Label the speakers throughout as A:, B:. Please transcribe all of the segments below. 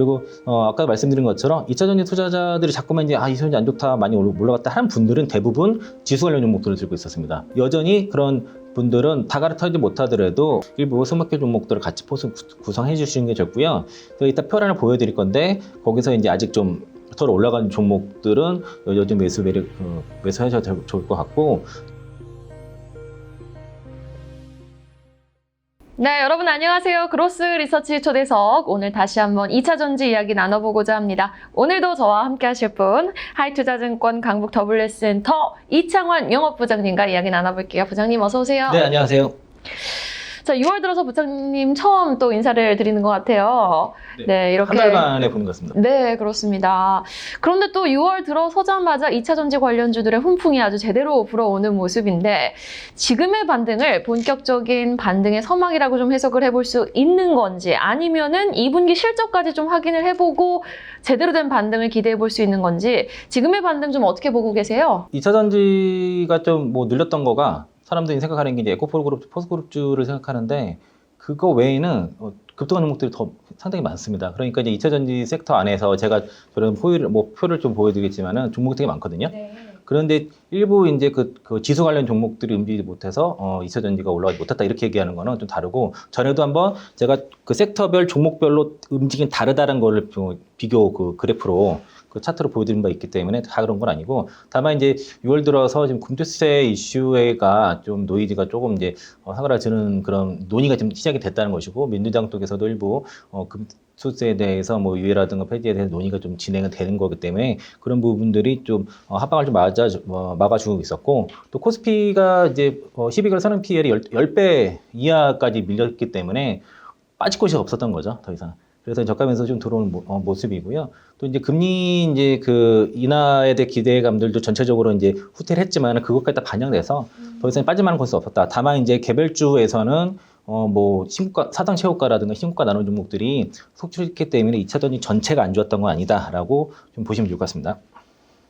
A: 그리고 아까 말씀드린 것처럼 2차전지 투자자들이 자꾸만 이제 이차전지 안 좋다, 많이 올라갔다 하는 분들은 대부분 지수 관련 종목들을 들고 있었습니다. 여전히 그런 분들은 다 갈아타지 못하더라도 일부 스마트 종목들을 같이 포스 구성해 주시는 게 좋고요. 이따 표를 보여드릴 건데 거기서 이제 아직 좀 덜 올라간 종목들은 여전히 매수하셔도 좋을 것 같고.
B: 네, 여러분 안녕하세요. 그로스 리서치 초대석. 오늘 다시 한번 2차전지 이야기 나눠보고자 합니다. 오늘도 저와 함께 하실 분, 하이투자증권 강북 WS센터 이창환 영업부장님과 이야기 나눠볼게요. 부장님 어서 오세요.
A: 네, 안녕하세요.
B: 자, 6월 들어서 부장님 처음 또 인사를 드리는 것 같아요. 네, 이렇게.
A: 한 달 만에 보는 것 같습니다.
B: 네, 그렇습니다. 그런데 또 6월 들어서자마자 2차전지 관련주들의 훈풍이 아주 제대로 불어오는 모습인데 지금의 반등을 본격적인 반등의 서막이라고 좀 해석을 해볼 수 있는 건지 아니면은 2분기 실적까지 좀 확인을 해보고 제대로 된 반등을 기대해 볼 수 있는 건지 지금의 반등 좀 어떻게 보고 계세요?
A: 2차전지가 좀 늘렸던 거가 사람들이 생각하는 게 이제 에코프로그룹, 포스그룹주를 생각하는데 그거 외에는 급등한 종목들이 더 상당히 많습니다. 그러니까 이제 2차전지 섹터 안에서 제가 저런 표를 좀 보여드리겠지만은 종목이 되게 많거든요.
B: 네.
A: 그런데 일부 이제 그 지수 관련 종목들이 움직이지 못해서 2차전지가 올라가지 못했다 이렇게 얘기하는 거는 좀 다르고, 전에도 한번 제가 그 섹터별 종목별로 움직임 다르다는 거를 비교 그래프로 그 차트로 보여드린 바 있기 때문에 다 그런 건 아니고, 다만 이제 6월 들어서 지금 금투세 이슈가 좀 노이즈가 조금 이제 사그라지는 그런 논의가 좀 시작이 됐다는 것이고, 민주당 쪽에서도 일부 금투세에 대해서 유예라든가 폐지에 대해서 논의가 좀 진행이 되는 거기 때문에 그런 부분들이 좀 하방을 좀 막아주고 있었고, 또 코스피가 이제 12개월 선행 PL이 10배 이하까지 밀렸기 때문에 빠질 곳이 없었던 거죠, 더 이상. 그래서 저가면서 좀 들어오는 모습이고요. 또 이제 금리 인하에 대한 기대감들도 전체적으로 이제 후퇴를 했지만 그것까지 다 반영돼서 더 이상 빠질 만한 곳이 없었다. 다만 이제 개별주에서는 사상 최고가라든가 신고가 나눈 종목들이 속출했기 때문에 2차전지 전체가 안 좋았던 건 아니다라고 좀 보시면 좋을 것 같습니다.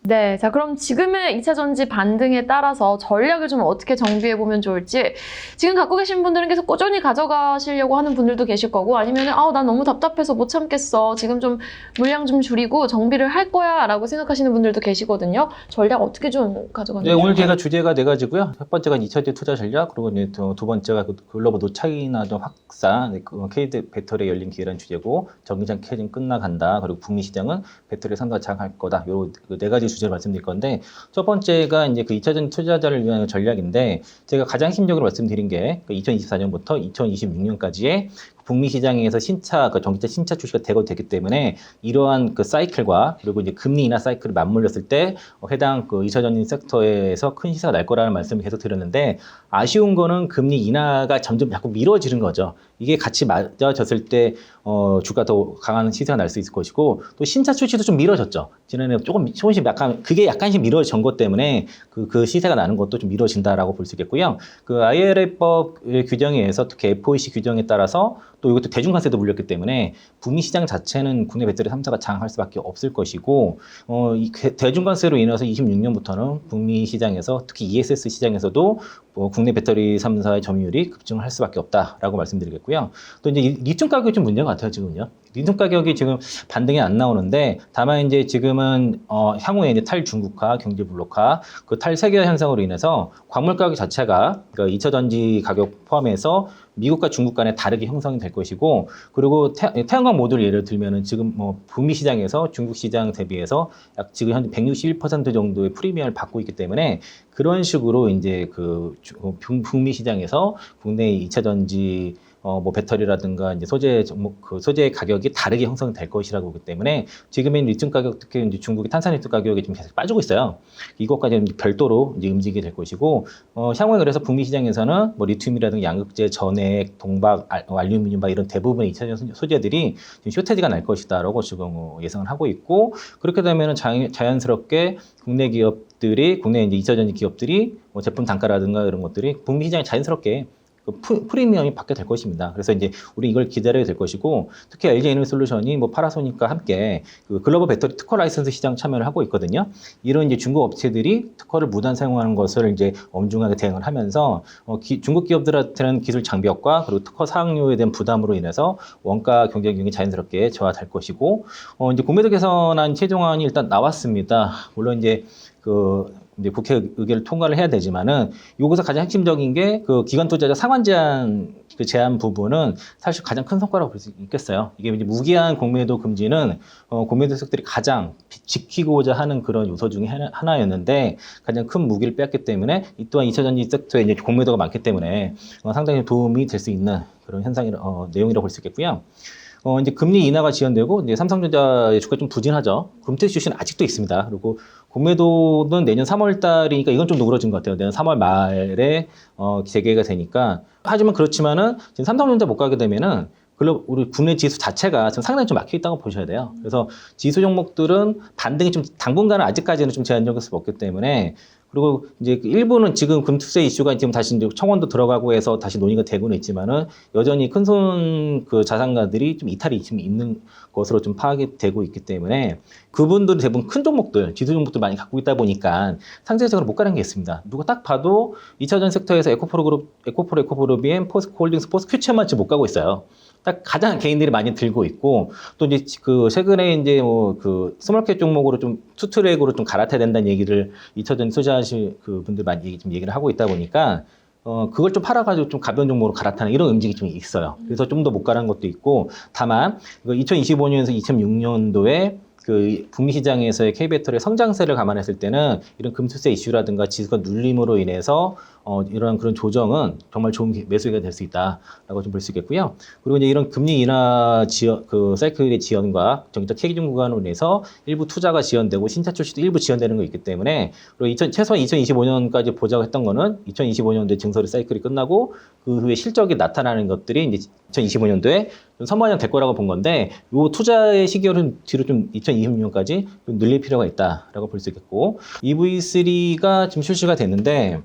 B: 네, 자 그럼 지금의 2차전지 반등에 따라서 전략을 좀 어떻게 정비해보면 좋을지, 지금 갖고 계신 분들은 계속 꾸준히 가져가시려고 하는 분들도 계실 거고, 아니면 난 너무 답답해서 못 참겠어, 지금 좀 물량 좀 줄이고 정비를 할 거야 라고 생각하시는 분들도 계시거든요. 전략 어떻게 좀 가져가는
A: 네, 오늘 제가 주제가 4가지고요. 첫 번째가 2차전지 투자 전략, 그리고 이제 두 번째가 글로벌 노차이나 좀 확산, KD 배터리 열린 기회라는 주제고, 전기장 캐진 끝나간다, 그리고 북미 시장은 배터리 상당히 장할 거다. 요 4가지 주제를 말씀드릴 건데, 첫 번째가 이제 그 2차전지 투자자를 위한 전략인데, 제가 가장 핵심적으로 말씀드린 게 2024년부터 2026년까지의 북미 시장에서 전기차 신차 출시가 됐기 때문에 이러한 그 사이클과 그리고 이제 금리 인하 사이클을 맞물렸을 때 해당 2차전지 섹터에서 큰 시세가 날 거라는 말씀을 계속 드렸는데, 아쉬운 거는 금리 인하가 점점 자꾸 미뤄지는 거죠. 이게 같이 맞아졌을 때 주가 더 강한 시세가 날 수 있을 것이고, 또 신차 출시도 좀 미뤄졌죠. 지난해 조금씩 약간씩 미뤄진 것 때문에 그 시세가 나는 것도 좀 미뤄진다라고 볼 수 있겠고요. 그 IRA법 규정에 의해서 특히 FOMC 규정에 따라서 또 이것도 대중관세도 물렸기 때문에 북미 시장 자체는 국내 배터리 3사가 장할 수밖에 없을 것이고, 이 대중관세로 인해서 26년부터는 북미 시장에서 특히 ESS 시장에서도 국내 배터리 3사의 점유율이 급증을 할 수밖에 없다라고 말씀드리겠고요. 또 이제 리튬 가격이 좀 문제가 같아요, 지금요. 리튬 가격이 지금 반등이 안 나오는데, 다만 이제 지금은 향후에 이제 탈중국화, 경제 블록화, 그 탈세계화 현상으로 인해서 광물 가격 자체가 2차전지 가격 포함해서 미국과 중국 간에 다르게 형성이 될 것이고, 그리고 태양광 모듈 예를 들면은 지금 북미 시장에서 중국 시장 대비해서 지금 한 161% 정도의 프리미엄을 받고 있기 때문에 그런 식으로 이제 북미 시장에서 국내 2차전지 배터리라든가 이제 소재 가격이 다르게 형성될 것이라고 보기 때문에 지금의 리튬 가격, 특히 이제 중국의 탄산리튬 가격이 지금 계속 빠지고 있어요. 이것까지 별도로 이제 움직이게 될 것이고, 향후에 그래서 북미 시장에서는 리튬이라든가 양극재, 전해액, 동박, 알루미늄 이런 대부분의 2차전지 소재들이 지금 쇼테지가 날 것이다라고 지금 예상을 하고 있고, 그렇게 되면은 자연스럽게 국내 이제 2차전지 기업들이 제품 단가라든가 이런 것들이 북미 시장에 자연스럽게 프리미엄이 받게 될 것입니다. 그래서 이제 우리 이걸 기다려야 될 것이고, 특히 LG 에너지솔루션이 뭐 파나소닉과 함께 그 글로벌 배터리 특허 라이선스 시장 참여를 하고 있거든요. 이런 이제 중국 업체들이 특허를 무단 사용하는 것을 이제 엄중하게 대응을 하면서 중국 기업들한테는 기술 장벽과 그리고 특허 사항료에 대한 부담으로 인해서 원가 경쟁력이 자연스럽게 저하될 것이고, 이제 공매도 개선안 최종안이 일단 나왔습니다. 물론 이제 이제 국회 의결을 통과를 해야 되지만은 여기서 가장 핵심적인 게 그 기관 투자자 상환 제한 그 제한 부분은 사실 가장 큰 성과라고 볼 수 있겠어요. 이게 이제 무기한 공매도 금지는 공매도 세력들이 가장 지키고자 하는 그런 요소 중에 하나였는데 가장 큰 무기를 빼앗기 때문에 이 또한 2차 전지 섹터에 이제 공매도가 많기 때문에 상당히 도움이 될 수 있는 그런 내용이라고 볼 수 있겠고요. 이제 금리 인하가 지연되고, 이제 삼성전자의 주가 좀 부진하죠. 금태수 출시는 아직도 있습니다. 그리고 공매도는 내년 3월 달이니까 이건 좀 누그러진 것 같아요. 내년 3월 말에, 재개가 되니까. 하지만 그렇지만은, 지금 삼성전자 못 가게 되면은, 우리 국내 지수 자체가 지금 상당히 좀 막혀 있다고 보셔야 돼요. 그래서 지수 종목들은 반등이 좀 당분간은 아직까지는 좀 제한적일 수 없기 때문에, 그리고 이제 일부는 지금 금투세 이슈가 지금 다시 이제 청원도 들어가고 해서 다시 논의가 되고는 있지만은 여전히 큰손 그 자산가들이 좀 이탈이 지금 있는 것으로 좀 파악이 되고 있기 때문에 그분들은 대부분 큰 종목들, 지수 종목들 많이 갖고 있다 보니까 상대적으로 못 가는 게 있습니다. 누가 딱 봐도 2차전 섹터에서 에코프로비엔, 포스코홀딩스, 포스큐처만치 못 가고 있어요. 딱 가장 개인들이 많이 들고 있고, 또 이제 최근에 이제 스몰캡 종목으로 좀 투트랙으로 좀 갈아타야 된다는 얘기를 2차전 투자하실 그 분들 많이 좀 얘기를 하고 있다 보니까, 그걸 좀 팔아가지고 좀 가벼운 종목으로 갈아타는 이런 움직임이 좀 있어요. 그래서 좀 더 못 가는 것도 있고, 다만, 2025년에서 2026년도에 그 북미 시장에서의 K배터리의 성장세를 감안했을 때는 이런 금투세 이슈라든가 지수가 눌림으로 인해서 이런 그런 조정은 정말 좋은 매수가 될 수 있다라고 좀 볼 수 있겠고요. 그리고 이제 이런 금리 인하 사이클의 지연과 정기적 캐기중 구간으로 인해서 일부 투자가 지연되고 신차 출시도 일부 지연되는 거 있기 때문에, 그리고 최소한 2025년까지 보자고 했던 거는 2025년도에 증설의 사이클이 끝나고 그 후에 실적이 나타나는 것들이 이제 2025년도에 좀 선반영 될 거라고 본 건데, 요 투자의 시기를 뒤로 좀 2026년까지 좀 늘릴 필요가 있다라고 볼 수 있겠고, EV3가 지금 출시가 됐는데,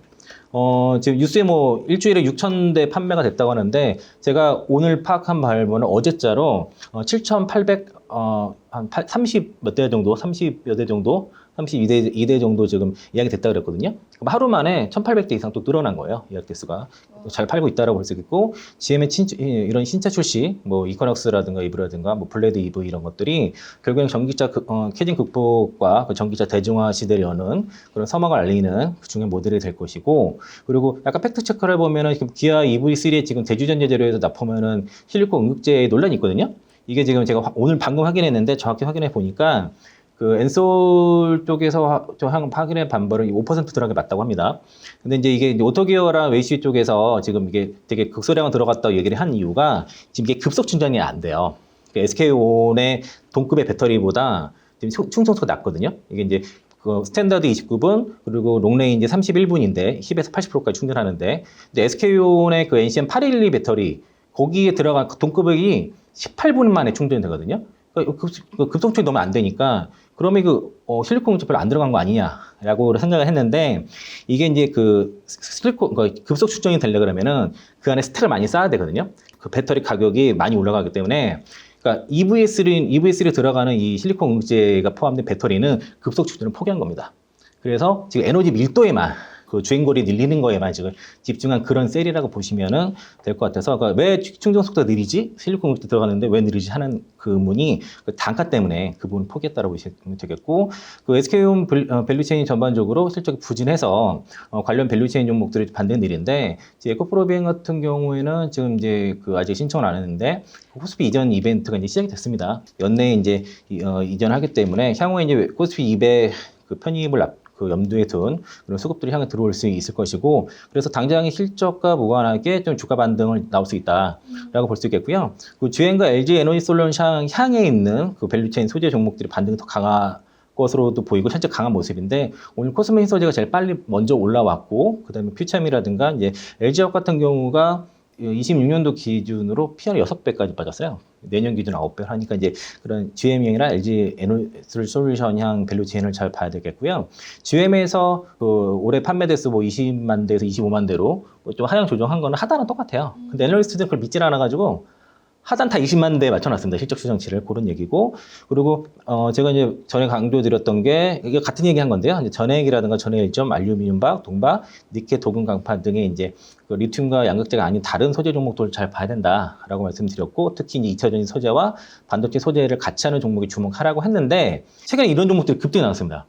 A: 지금 뉴스에 뭐 일주일에 6,000대 판매가 됐다고 하는데, 제가 오늘 파악한 바로는 어제자로 7,800, 한 30몇 대 정도, 30여 대 정도, 32대 정도 지금 예약이 됐다 그랬거든요. 그럼 하루 만에 1,800대 이상 또 늘어난 거예요. 예약 대수가. 잘 팔고 있다라고 볼 수 있겠고, GM의 이런 신차 출시, 뭐 이코넉스라든가 이브라든가 뭐 블레드 EV 이런 것들이 결국엔 전기차 캐진 극복과 그 전기차 대중화 시대를 여는 그런 서막을 알리는 그 중요한 모델이 될 것이고, 그리고 약간 팩트 체크를 해보면은 기아 EV3에 지금 대주전자 재료에서 납품하는 실리콘 응급제 논란이 있거든요. 이게 지금 제가 오늘 방금 확인했는데 정확히 확인해 보니까 그 엔솔 쪽에서 확인해 반발은 5% 들어가게 맞다고 합니다. 근데 이제 이게 오토기어랑 웨이시 쪽에서 지금 이게 되게 극소량은 들어갔다고 얘기를 한 이유가 지금 이게 급속 충전이 안 돼요. SK온의 동급의 배터리보다 지금 충전소가 낮거든요. 이게 이제 그 스탠다드 29분 그리고 롱레인지 31분인데 10에서 80%까지 충전하는데, 근데 SK온의 그 NCM 812 배터리 거기에 들어간 그 동급액이 18분 만에 충전이 되거든요. 급속 충전이 너무 안 되니까 그러면 실리콘 별로 안 들어간 거 아니냐라고 생각을 했는데, 이게 이제 급속 충전이 되려 그러면은 그 안에 스택을 많이 쌓아야 되거든요. 그 배터리 가격이 많이 올라가기 때문에, 그러니까 EVS에 들어가는 이 실리콘 응급제가 포함된 배터리는 급속 충전을 포기한 겁니다. 그래서 지금 에너지 밀도에만 그 주행거리 늘리는 거에만 지금 집중한 그런 셀이라고 보시면은 될 것 같아서, 그러니까 왜 충전 속도가 느리지? 실리콘 응급제 들어가는데 왜 느리지? 하는 그 문이 그 단가 때문에 그 부분을 포기했다고 보시면 되겠고, 그 SK온 밸류체인 전반적으로 실적이 부진해서 관련 밸류체인 종목들이 반등이 느린데, 에코프로비엔 같은 경우에는 지금 이제 아직 신청을 안 했는데 코스피 이전 이벤트가 이제 시작이 됐습니다. 연내에 이제 이전하기 때문에 향후에 이제 코스피 200 그 편입을 염두에 둔 그런 수급들이 향해 들어올 수 있을 것이고, 그래서 당장의 실적과 무관하게 좀 주가 반등을 나올 수 있다라고 볼 수 있겠고요. 그 GM과 LG 에너지솔루션 향해 있는 그 밸류체인 소재 종목들이 반등이 더 강한 것으로도 보이고 실제 강한 모습인데, 오늘 코스메틱 소재가 제일 빨리 먼저 올라왔고, 그다음에 퓨처미라든가 이제 LG화학 같은 경우가 26년도 기준으로 PR이 6배까지 빠졌어요. 내년 기준 9배 하니까 이제 그런 GM형이나 LG 에너지 솔루션향 밸류체인을 잘 봐야 되겠고요. GM에서 그 올해 판매 대수 뭐 20만 대에서 25만 대로 뭐좀 하향 조정한 거는 하단은 똑같아요. 근데 애널리스트들은 그걸 믿질 않아가지고 하단 다 20만 대에 맞춰놨습니다. 실적 추정치를 그런 얘기고 그리고 제가 이제 전에 강조드렸던 게 이게 같은 얘기한 건데요. 이제 전해액이라든가 전해 일점, 알루미늄박, 동박, 니켈, 도금, 강판 등의 이제 그 리튬과 양극재가 아닌 다른 소재 종목들을 잘 봐야 된다라고 말씀드렸고 특히 이제 2차 전지 소재와 반도체 소재를 같이 하는 종목에 주목하라고 했는데 최근에 이런 종목들이 급등이 나왔습니다.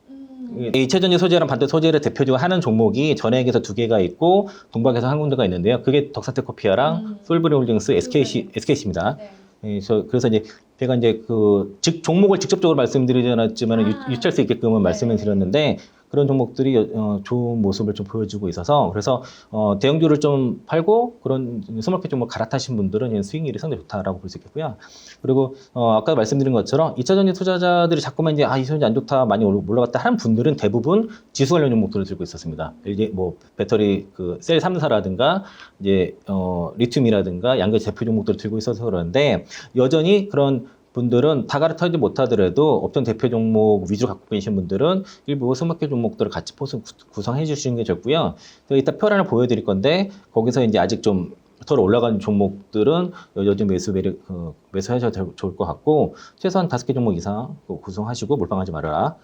A: 2차 전지 소재랑 반도체 소재를 대표적으로 하는 종목이 전해액에서 2개가 있고 동박에서 한 군데가 있는데요. 그게 덕산테크피아랑 솔브리홀딩스, SKC입니다.
B: 네.
A: 그래서 이제 제가 이제 그 종목을 직접적으로 말씀드리지 않았지만 유추할 수 있게끔은 말씀을 드렸는데 그런 종목들이 좋은 모습을 좀 보여주고 있어서 그래서 대형주를 좀 팔고 그런 스몰캡 종목 갈아타신 분들은 수익률이 상당히 좋다라고 볼 수 있겠고요. 그리고 아까 말씀드린 것처럼 2차 전지 투자자들이 자꾸만 이제 2차 전지 안 좋다 많이 올라갔다 하는 분들은 대부분 지수 관련 종목들을 들고 있었습니다. 이제 뭐 배터리 그 셀 3사라든가 이제 리튬이라든가 양극 대표 종목들을 들고 있어서 그러는데 여전히 그런 분들은 다 갈아타지 못하더라도 업종 대표 종목 위주로 갖고 계신 분들은 일부 스몰캡 종목들을 같이 포스 구성해 주시는 게 좋고요. 이따 표란을 보여드릴 건데 거기서 이제 아직 좀 덜 올라간 종목들은 요즘 매수하셔도 좋을 것 같고 최소한 5개 종목 이상 구성하시고 몰빵하지 말아라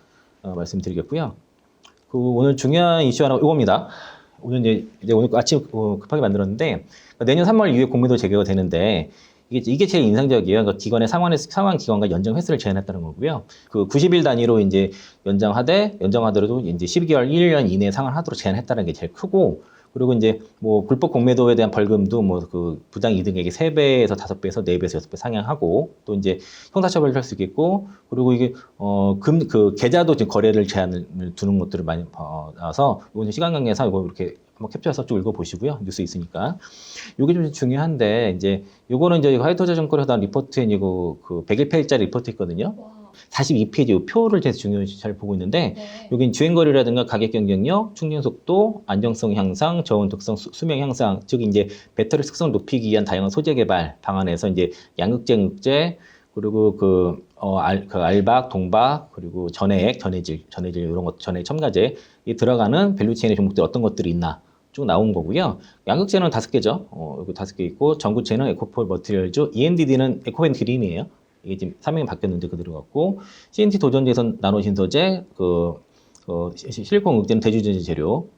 A: 말씀드리겠고요. 오늘 중요한 이슈 하나 이겁니다. 오늘 아침 급하게 만들었는데 내년 3월 이후에 공매도 재개가 되는데 이게 제일 인상적이에요. 그러니까 기관의 상환 기관과 연장 횟수를 제한했다는 거고요. 그 90일 단위로 이제 연장하더라도 이제 12개월, 1년 이내에 상환하도록 제한했다는 게 제일 크고, 그리고 이제 뭐 불법 공매도에 대한 벌금도 뭐 그 부당 이득액이 3배에서 5배에서 4배에서 6배 상향하고, 또 이제 형사처벌을 할 수 있겠고, 그리고 이게 계좌도 지금 거래를 제한을 두는 것들을 많이 나와서 이건 시간 관계상 이거 이렇게 한번 캡처해서 쭉 읽어보시고요. 뉴스 있으니까. 이게 좀 중요한데, 이제, 요거는 이제 화이트투자증권에서 나온 리포트에 이거 그 101페이지짜리 리포트 있거든요. 42페이지 이 표를 제가 중요시 잘 보고 있는데, 여긴 주행거리라든가 가격 경쟁력, 충전 속도, 안정성 향상, 저온 특성, 수명 향상, 즉 이제 배터리 특성을 높이기 위한 다양한 소재 개발 방안에서 이제 양극재, 극재, 그리고 알박, 동박, 그리고 전해액, 전해질 이런 것, 전해 첨가제 이 들어가는 밸류체인의 종목들 어떤 것들이 있나 쭉 나온 거고요. 양극재는 5개죠. 여기 5개 있고 전구체는 에코폴 머티리얼즈, ENDD는 에코벤 그린이에요. 이게 지금 사명이 바뀌었는데 그대로 같고 CNT 도전제선 나노신소재, 실리콘 극재는 대주전자 재료.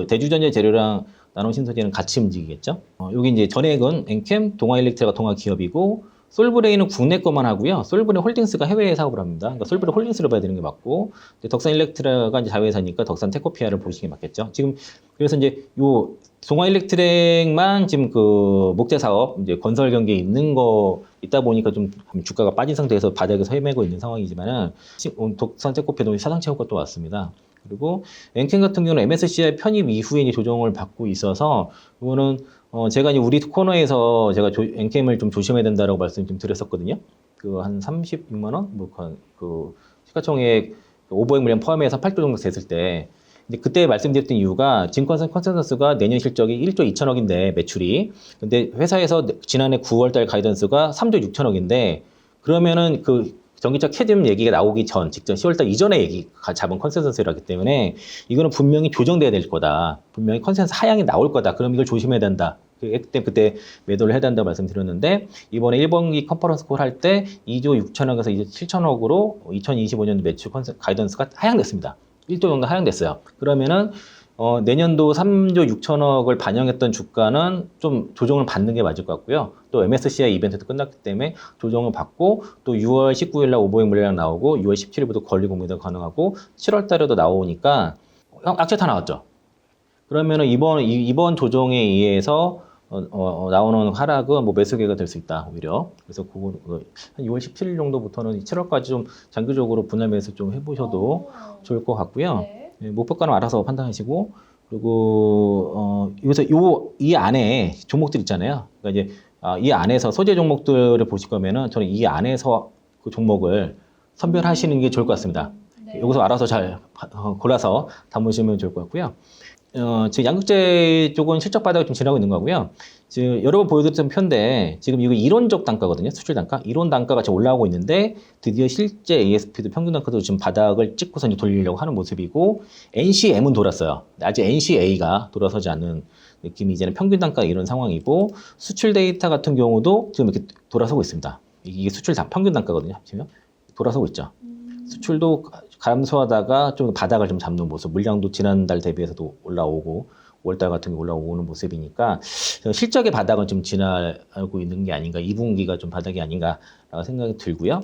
A: 대주전자 재료랑 나노신소재는 같이 움직이겠죠. 여기 이제 전액은 엔캠, 동아일렉트라가 동아 기업이고 솔브레이는 국내 거만 하고요. 솔브레이 홀딩스가 해외에 사업을 합니다. 그러니까 솔브레이 홀딩스를 봐야 되는 게 맞고, 덕산 일렉트라가 이제 자회사니까 덕산 테코피아를 보시는 게 맞겠죠. 지금 그래서 이제 요 동아 일렉트렉만 지금 그 목재 사업 이제 건설 경기에 있는 거 있다 보니까 좀 주가가 빠진 상태에서 바닥에서 헤매고 있는 상황이지만은 덕산 테코피아도 사상 최고가 또 왔습니다. 그리고 엔캠 같은 경우는 MSCI 편입 이후에 이제 조정을 받고 있어서 이거는 제가 이제 우리 코너에서 제가 엔캠을 좀 조심해야 된다라고 말씀 좀 드렸었거든요. 한 36만 원, 시가총액 오버액 물량 포함해서 8조 정도 됐을 때, 근데 그때 말씀드렸던 이유가 증권사 컨센서스가 내년 실적이 1조 2천억인데 매출이, 근데 회사에서 지난해 9월달 가이던스가 3조 6천억인데 그러면은 전기차 캐즘 얘기가 나오기 직전 10월달 이전에 잡은 컨센서스라기 때문에 이거는 분명히 조정돼야 될 거다. 분명히 컨센서스 하향이 나올 거다. 그럼 이걸 조심해야 된다. 그때 매도를 해야 된다고 말씀드렸는데 이번에 1분기 컨퍼런스 콜 할 때 2조 6천억에서 2조 7천억으로 2025년도 매출 가이던스가 하향됐습니다. 1조 정도 하향됐어요. 그러면은 내년도 3조 6천억을 반영했던 주가는 좀 조정을 받는 게 맞을 것 같고요. 또 MSCI 이벤트도 끝났기 때문에 조정을 받고 또 6월 19일 날 오버액 물량 나오고 6월 17일부터 권리 공매도 가능하고 7월 달에도 나오니까 악재 다 나왔죠. 그러면은 이번 조정에 의해서 나오는 하락은 뭐 매수계가 될 수 있다 오히려. 그래서 한 6월 17일 정도부터는 7월까지 좀 장기적으로 분할 매수 좀 해보셔도 좋을 것 같고요. 네, 목표가는 알아서 판단하시고, 그리고 여기서 이 안에 종목들 있잖아요. 그러니까 이제 이 안에서 소재 종목들을 보실 거면은 저는 이 안에서 그 종목을 선별하시는 게 좋을 것 같습니다. 여기서 알아서 잘 골라서 담으시면 좋을 것 같고요. 지금 양극재 쪽은 실적 바닥을 좀 지나고 있는 거고요. 지금 여러 번 보여드렸던 표인데 지금 이거 이론적 단가거든요. 수출 단가. 이론 단가가 지금 올라오고 있는데 드디어 실제 ASP도 평균 단가도 지금 바닥을 찍고서 이제 돌리려고 하는 모습이고 NCM은 돌았어요. 아직 NCA가 돌아서지 않는 느낌이 이제는 평균 단가 이런 상황이고 수출 데이터 같은 경우도 지금 이렇게 돌아서고 있습니다. 이게 수출 평균 단가거든요. 지금 돌아서고 있죠. 수출도 감소하다가 좀 바닥을 좀 잡는 모습, 물량도 지난달 대비해서도 올라오고 5월달 같은 게 올라오는 모습이니까 실적의 바닥은 좀 지나고 있는 게 아닌가, 2분기가 좀 바닥이 아닌가라고 생각이 들고요.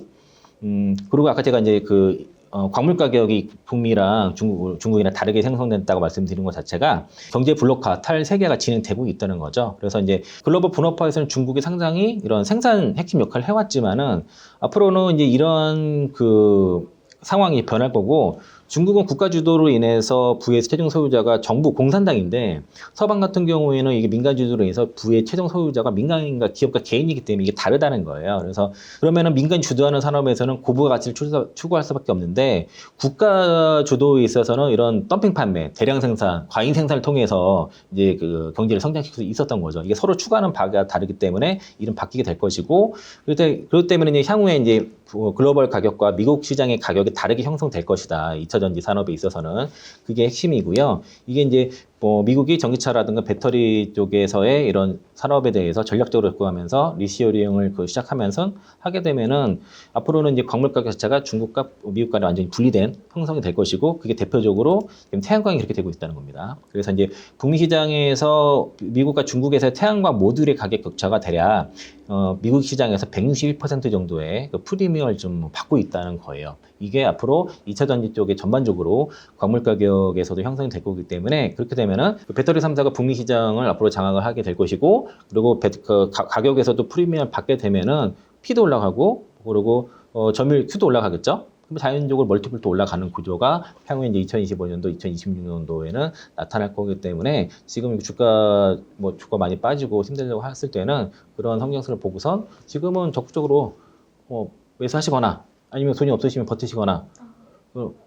A: 그리고 아까 제가 이제 광물 가격이 북미랑 중국이랑 다르게 생성됐다고 말씀드린 것 자체가 경제 블록화 탈 세계가 진행되고 있다는 거죠. 그래서 이제 글로벌 분업화에서는 중국이 상당히 이런 생산 핵심 역할을 해왔지만은 앞으로는 이제 이런 상황이 변할 거고 중국은 국가 주도로 인해서 부의 최종 소유자가 정부 공산당인데 서방 같은 경우에는 이게 민간 주도로 인해서 부의 최종 소유자가 민간인과 기업과 개인이기 때문에 이게 다르다는 거예요. 그래서 그러면은 민간 주도하는 산업에서는 고부가 가치를 추구할 수밖에 없는데 국가 주도에 있어서는 이런 덤핑 판매, 대량 생산, 과잉 생산을 통해서 이제 경제를 성장시킬 수 있었던 거죠. 이게 서로 추구하는 바가 다르기 때문에 이름 바뀌게 될 것이고 그렇기 때문에 이제 향후에 이제 글로벌 가격과 미국 시장의 가격이 다르게 형성될 것이다. 2차 전지 산업에 있어서는 그게 핵심이고요. 이게 이제 미국이 전기차라든가 배터리 쪽에서의 이런 산업에 대해서 전략적으로 접근하면서 리시어링을 시작하면서 하게 되면은 앞으로는 이제 광물 가격 자체가 중국과 미국 간에 완전히 분리된 형성이 될 것이고 그게 대표적으로 지금 태양광이 그렇게 되고 있다는 겁니다. 그래서 이제 북미 시장에서 미국과 중국에서 태양광 모듈의 가격 격차가 대략 미국 시장에서 161% 정도의 프리미엄을 좀 받고 있다는 거예요. 이게 앞으로 2차 전지 쪽에 전반적으로 광물 가격에서도 형성이 될 거기 때문에 그렇게 되면은 배터리 3사가 북미 시장을 앞으로 장악을 하게 될 것이고 그리고 가격에서도 프리미엄을 받게 되면은 P도 올라가고 그리고 점유율 Q도 올라가겠죠. 그럼 자연적으로 멀티플도 올라가는 구조가 향후에 이제 2025년도, 2026년도에는 나타날 거기 때문에 지금 주가 많이 빠지고 힘들다고 했을 때는 그런 성장세를 보고선 지금은 적극적으로 매수하시거나 아니면 돈이 없으시면 버티시거나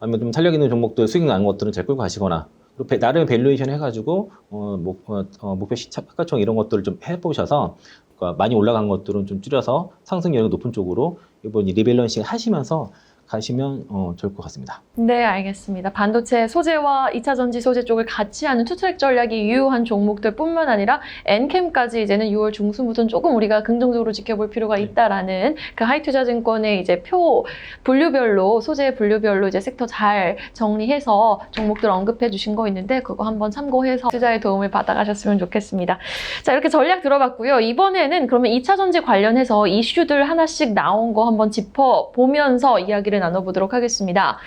A: 아니면 좀 탄력 있는 종목들 수익 나는 것들은 잘 끌고 가시거나 그리고 나름 밸류에이션 해가지고 목표 시가총 이런 것들을 좀 해보셔서 그러니까 많이 올라간 것들은 좀 줄여서 상승 여력이 높은 쪽으로 이번 리밸런싱 하시면서 가시면 좋을 것 같습니다.
B: 네, 알겠습니다. 반도체 소재와 2차 전지 소재 쪽을 같이 하는 투트랙 전략이 유효한 종목들 뿐만 아니라 엔캠까지 이제는 6월 중순부터는 조금 우리가 긍정적으로 지켜볼 필요가 있다라는 그 하이투자증권의 이제 분류별로, 소재 분류별로 이제 섹터 잘 정리해서 종목들 언급해 주신 거 있는데 그거 한번 참고해서 투자에 도움을 받아가셨으면 좋겠습니다. 자, 이렇게 전략 들어봤고요. 이번에는 그러면 2차 전지 관련해서 이슈들 하나씩 나온 거 한번 짚어보면서 이야기를 나눠보도록 하겠습니다.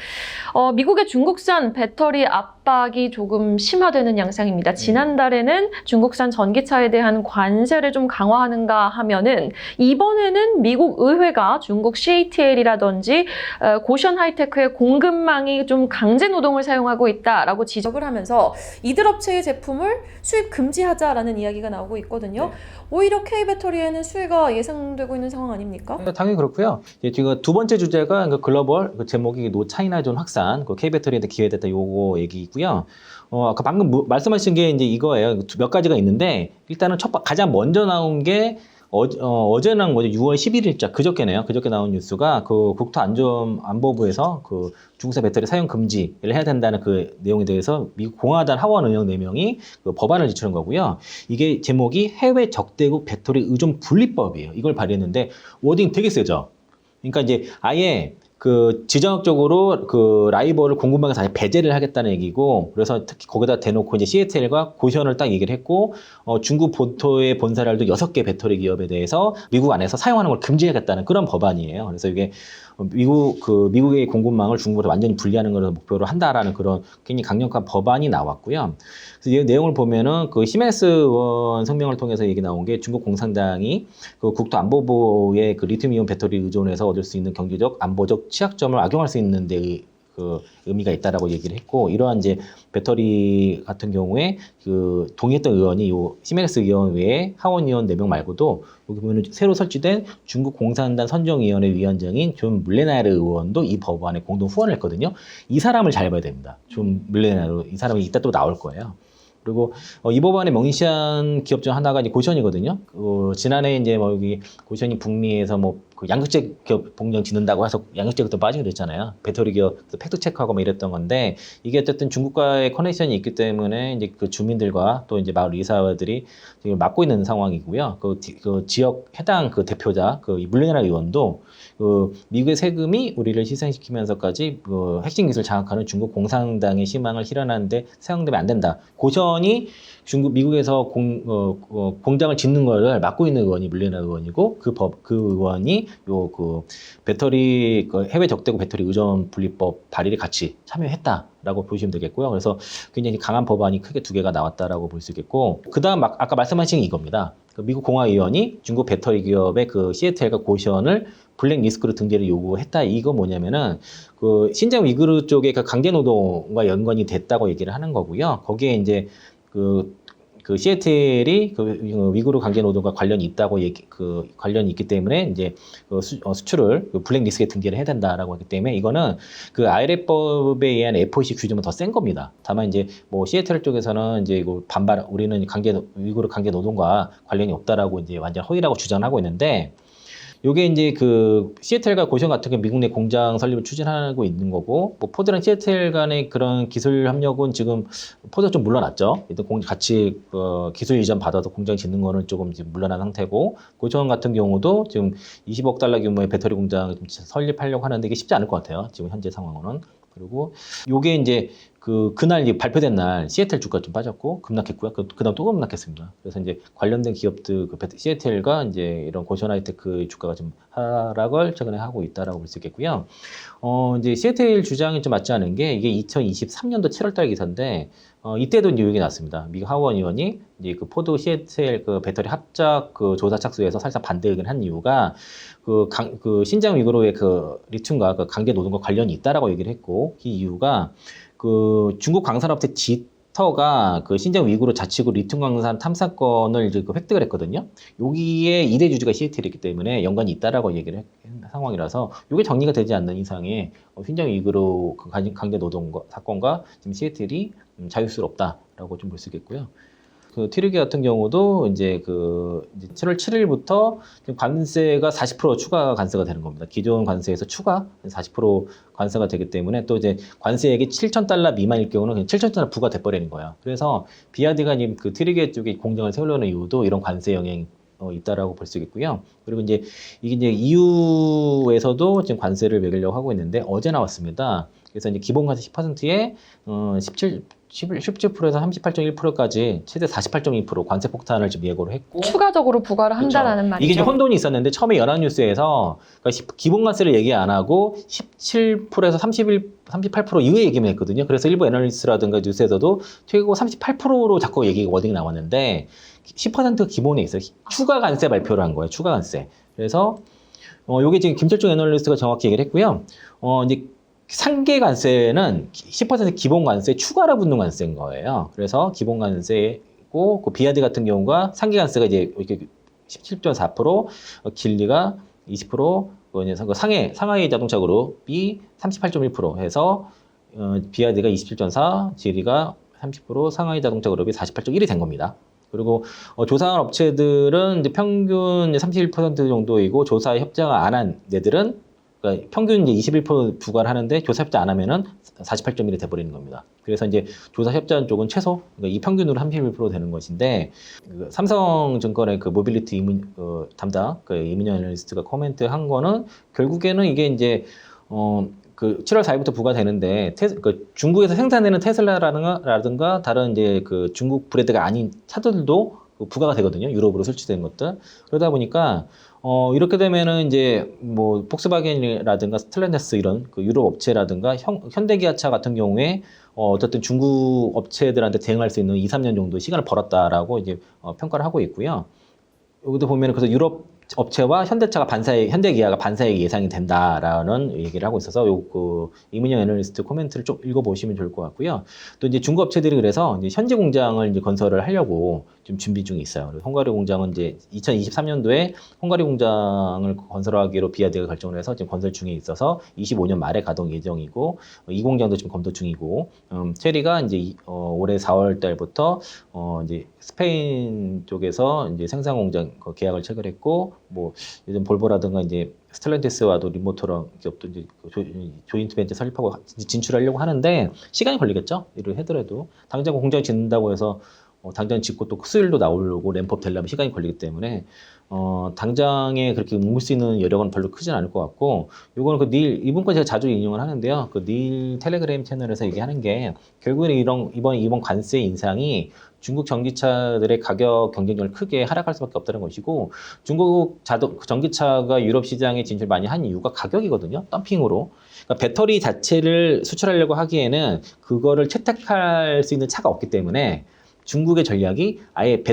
B: 미국의 중국산 배터리 압박이 조금 심화되는 양상입니다. 지난달에는 중국산 전기차에 대한 관세를 좀 강화하는가 하면은 이번에는 미국 의회가 중국 CATL이라든지 고션 하이테크의 공급망이 좀 강제 노동을 사용하고 있다라고 지적을 하면서 이들 업체의 제품을 수입 금지하자라는 이야기가 나오고 있거든요. 네. 오히려 K배터리에는 수혜가 예상되고 있는 상황 아닙니까?
A: 당연히 그렇고요. 지금 두 번째 주제가 글로벌 제목이 노 차이나 존 확산, KB배터리한테 기회됐다 요거 얘기고요. 아까 방금 말씀하신 게 이제 이거예요. 몇 가지가 있는데 일단은 가장 먼저 나온 게 어제 나온 거죠. 6월 11일자 그저께네요. 그저께 나온 뉴스가 국토안전안보부에서 중국산 배터리 사용 금지를 해야 된다는 그 내용에 대해서 미국 공화당 하원 의원 4명이 법안을 제출한 거고요. 이게 제목이 해외 적대국 배터리 의존 분리법이에요. 이걸 발의했는데 워딩 되게 세죠. 그러니까 이제 아예 지정학적으로 라이벌을 공급망에서 아예 배제를 하겠다는 얘기고, 그래서 특히 거기다 대놓고 이제 CATL과 고션을 딱 얘기를 했고, 중국 본토의 본사를 둔 6개 배터리 기업에 대해서 미국 안에서 사용하는 걸 금지하겠다는 그런 법안이에요. 그래서 이게 미국의 공급망을 중국으로 완전히 분리하는 것을 목표로 한다라는 그런 굉장히 강력한 법안이 나왔고요. 그래서 이 내용을 보면은 시멘스 의원 성명을 통해서 얘기 나온 게 중국 공산당이 국토안보부의 리튬이온 배터리 의존에서 얻을 수 있는 경제적, 안보적 취약점을 악용할 수 있는 데 의미가 있다라고 얘기를 했고, 이러한 이제 배터리 같은 경우에 동의했던 의원이 시멘스 의원 외에 하원 의원 4명 말고도 여기 보면 새로 설치된 중국 공산당 선정위원회 위원장인 존 물레나르 의원도 이 법안에 공동 후원을 했거든요. 이 사람을 잘 봐야 됩니다. 존 물레나르 이 사람이 이따 또 나올 거예요. 그리고 이 법안에 명시한 기업 중 하나가 이제 고시원이거든요. 지난해 이제 뭐 여기 고시원이 북미에서 그 양극재 기업 공장 짓는다고 해서 양극재부터 빠지게 됐잖아요. 배터리 기업 팩트 체크하고 뭐 이랬던 건데 이게 어쨌든 중국과의 커넥션이 있기 때문에 이제 그 주민들과 또 이제 마을 이사들이 지금 맡고 있는 상황이고요. 그 지역 해당 그 대표자 그 물레나라 의원도 그 미국의 세금이 우리를 희생시키면서까지 그 핵심 기술 장악하는 중국 공산당의 희망을 실현하는데 사용되면 안 된다. 고시원이 미국에서 공장을 짓는 거를 막고 있는 의원이 물레나라 의원이고 그 의원이 그 배터리 해외 적대국 배터리 의존 분리법 발의를 같이 참여했다라고 보시면 되겠고요. 그래서 굉장히 강한 법안이 크게 두 개가 나왔다라고 볼 수 있겠고, 그다음 아까 말씀하신 이겁니다. 미국 공화의원이 중국 배터리 기업의 그 시애틀과 고시원을 블랙리스트로 등재를 요구했다. 이거 뭐냐면은 그 신장 위구르 쪽의 그 강제 노동과 연관이 됐다고 얘기를 하는 거고요. 거기에 이제 그 시애틀이 그 위구르 강제 노동과 관련이 있다고 관련이 있기 때문에 이제 수출을 블랙리스트에 등재를 해야 된다라고 하기 때문에 이거는 그 IRA법에 의한 FOC 규정은 더 센 겁니다. 다만 이제 뭐 시애틀 쪽에서는 이제 이거 우리는 위구르 강제 노동과 관련이 없다라고 이제 완전 허위라고 주장하고 있는데, 요게 이제 그 시애틀과 고시원 같은 경우 미국 내 공장 설립을 추진하고 있는 거고, 뭐 포드랑 시애틀 간의 그런 기술 협력은 지금 포드가 좀 물러났죠. 일단 같이 기술 이전 받아서 공장 짓는 거는 조금 이제 물러난 상태고, 고시원 같은 경우도 지금 20억 달러 규모의 배터리 공장을 좀 설립하려고 하는데 이게 쉽지 않을 것 같아요. 지금 현재 상황으로는. 그리고 요게 이제 그날 발표된 날 시애틀 주가 좀 빠졌고 급락했고요. 그다음 또 급락했습니다. 그래서 이제 관련된 기업들 시애틀과 이제 이런 고시원 하이테크 주가가 좀 하락을 최근에 하고 있다라고 볼 수 있겠고요. 이제 시애틀 주장이 좀 맞지 않은 게 이게 2023년도 7월달 기사인데 이때도 이제 얘기 났습니다. 미국 하원 의원이 이제 그 포드 시애틀 그 배터리 합작 그 조사 착수에서 사실상 반대 의견을 한 이유가 그 신장 위구르의 그 리튬과 그 강제 노동과 관련이 있다라고 얘기를 했고, 이 이유가 그 중국 광산업체 지터가 그 신장 위구르 자치구 리튬 광산 탐사권을 이제 획득을 했거든요. 여기에 2대 주주가 시애틀이기 때문에 연관이 있다라고 얘기를 한 상황이라서 이게 정리가 되지 않는 이상에 신장 위구르 그 강제 노동 사건과 지금 시애틀이 자유스럽다라고 좀 볼 수 있겠고요. 그 트리기 같은 경우도 이제 7월 7일부터 관세가 40% 추가 관세가 되는 겁니다. 기존 관세에서 추가 40% 관세가 되기 때문에 또 이제 관세액이 7,000달러 미만일 경우는 그냥 7,000달러 부과돼 버리는 거예요. 그래서 비아디가 그 트리기 쪽에 공장을 세우려는 이유도 이런 관세 영향이 있다라고 볼 수 있고요. 그리고 이게 이제 EU에서도 지금 관세를 매기려고 하고 있는데 어제 나왔습니다. 그래서 이제 기본 관세 10%에 17%에서 38.1%까지 최대 48.2% 관세 폭탄을 지금 예고를 했고,
B: 추가적으로 부과를 한다라는 말이죠.
A: 이게 좀 혼돈이 있었는데 처음에 연합뉴스에서 그러니까 기본 관세를 얘기 안 하고 17%에서 38% 이후에 얘기만 했거든요. 그래서 일부 애널리스트라든가 뉴스에서도 최고 38%로 자꾸 워딩이 나왔는데 10%가 기본에 있어요. 추가 관세 발표를 한 거예요. 추가 관세. 그래서 요게 지금 김철중 애널리스트가 정확히 얘기를 했고요. 이제 상계 관세는 10% 기본 관세 추가로 붙는 관세인 거예요. 그래서 기본 관세고 그 비아디 같은 경우가 상계 관세가 이제 이렇게 17.4%, 길리가 20%, 그 상하이 자동차 그룹이 38.1% 해서 비아디가 27.4, 지리가 30%, 상하이 자동차 그룹이 48.1이 된 겁니다. 그리고 조사한 업체들은 이제 평균 31% 정도이고 조사 협정을 안 한 애들은 그러니까 평균 이제 21% 부과를 하는데 조사 협조 안 하면은 48.1이 돼버리는 겁니다. 그래서 이제 조사 협조한 쪽은 최소, 그러니까 이 평균으로 31% 되는 것인데, 삼성증권의 그 모빌리티 담당 이민영 애널리스트가 코멘트한 거는 결국에는 이게 이제 그 7월 4일부터 부과되는데 중국에서 생산되는 테슬라라든가 다른 이제 그 중국 브랜드가 아닌 차들도 부과가 되거든요. 유럽으로 설치된 것들. 그러다 보니까 이렇게 되면은 이제 뭐 폭스바겐이라든가 스텔란티스 이런 그 유럽 업체라든가 현대기아차 같은 경우에 어쨌든 중국 업체들한테 대응할 수 있는 2, 3년 정도 시간을 벌었다라고 이제 평가를 하고 있고요. 여기도 보면은 그래서 유럽 업체와 현대차가 현대기아가 반사액 예상이 된다라는 얘기를 하고 있어서 이문영 애널리스트 코멘트를 좀 읽어보시면 좋을 것 같고요. 또 이제 중국 업체들이 그래서 이제 현지 공장을 이제 건설을 하려고 좀 준비 중에 있어요. 그래서 헝가리 공장은 이제 2023년도에 헝가리 공장을 건설하기로 비아드가 결정을 해서 지금 건설 중에 있어서 25년 말에 가동 예정이고 이 공장도 지금 검토 중이고 체리가 이제 올해 4월 달부터 이제 스페인 쪽에서 이제 생산 공장 계약을 체결했고 뭐 요즘 볼보라든가 이제 스텔란티스와도 리모터랑 기업도 이제 조인트 벤처 설립하고 진출하려고 하는데 시간이 걸리겠죠. 이를 하더라도 당장 공장 짓는다고 해서 당장 짓고 또 수율도 나오려고 램프업 되려면 시간이 걸리기 때문에 당장에 그렇게 옮길 수 있는 여력은 별로 크진 않을 것 같고 요거는 그 이번 거 제가 자주 인용을 하는데요. 그 닐 텔레그램 채널에서 얘기하는 게 결국에는 이번 관세 인상이 중국 전기차들의 가격 경쟁력을 크게 하락할 수밖에 없다는 것이고 중국 전기차가 유럽 시장에 진출 많이 한 이유가 가격이거든요. 덤핑으로. 그러니까 배터리 자체를 수출하려고 하기에는 그거를 채택할 수 있는 차가 없기 때문에 중국의 전략이 아예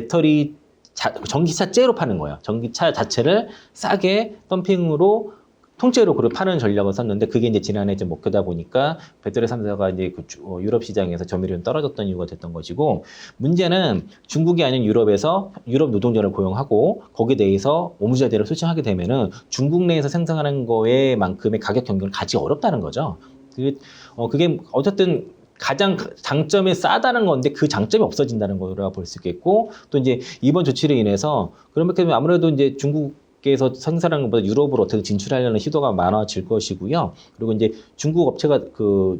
A: 전기차째로 파는 거예요. 전기차 자체를 싸게 덤핑으로 통째로 그걸 파는 전략을 썼는데 그게 이제 지난해 좀 먹히다 보니까 배터리 3사가 이제 유럽 시장에서 점유율이 떨어졌던 이유가 됐던 것이고 문제는 중국이 아닌 유럽에서 유럽 노동자를 고용하고 거기에 대해서 오무자재를 수출하게 되면은 중국 내에서 생산하는 거에 만큼의 가격 경쟁을 가지 어렵다는 거죠. 그게 어쨌든 가장 장점이 싸다는 건데 그 장점이 없어진다는 거라 볼 수 있겠고 또 이제 이번 조치로 인해서 그렇게 되면 아무래도 이제 중국에서 생산하는 것보다 유럽으로 어떻게 진출하려는 시도가 많아질 것이고요. 그리고 이제 중국 업체가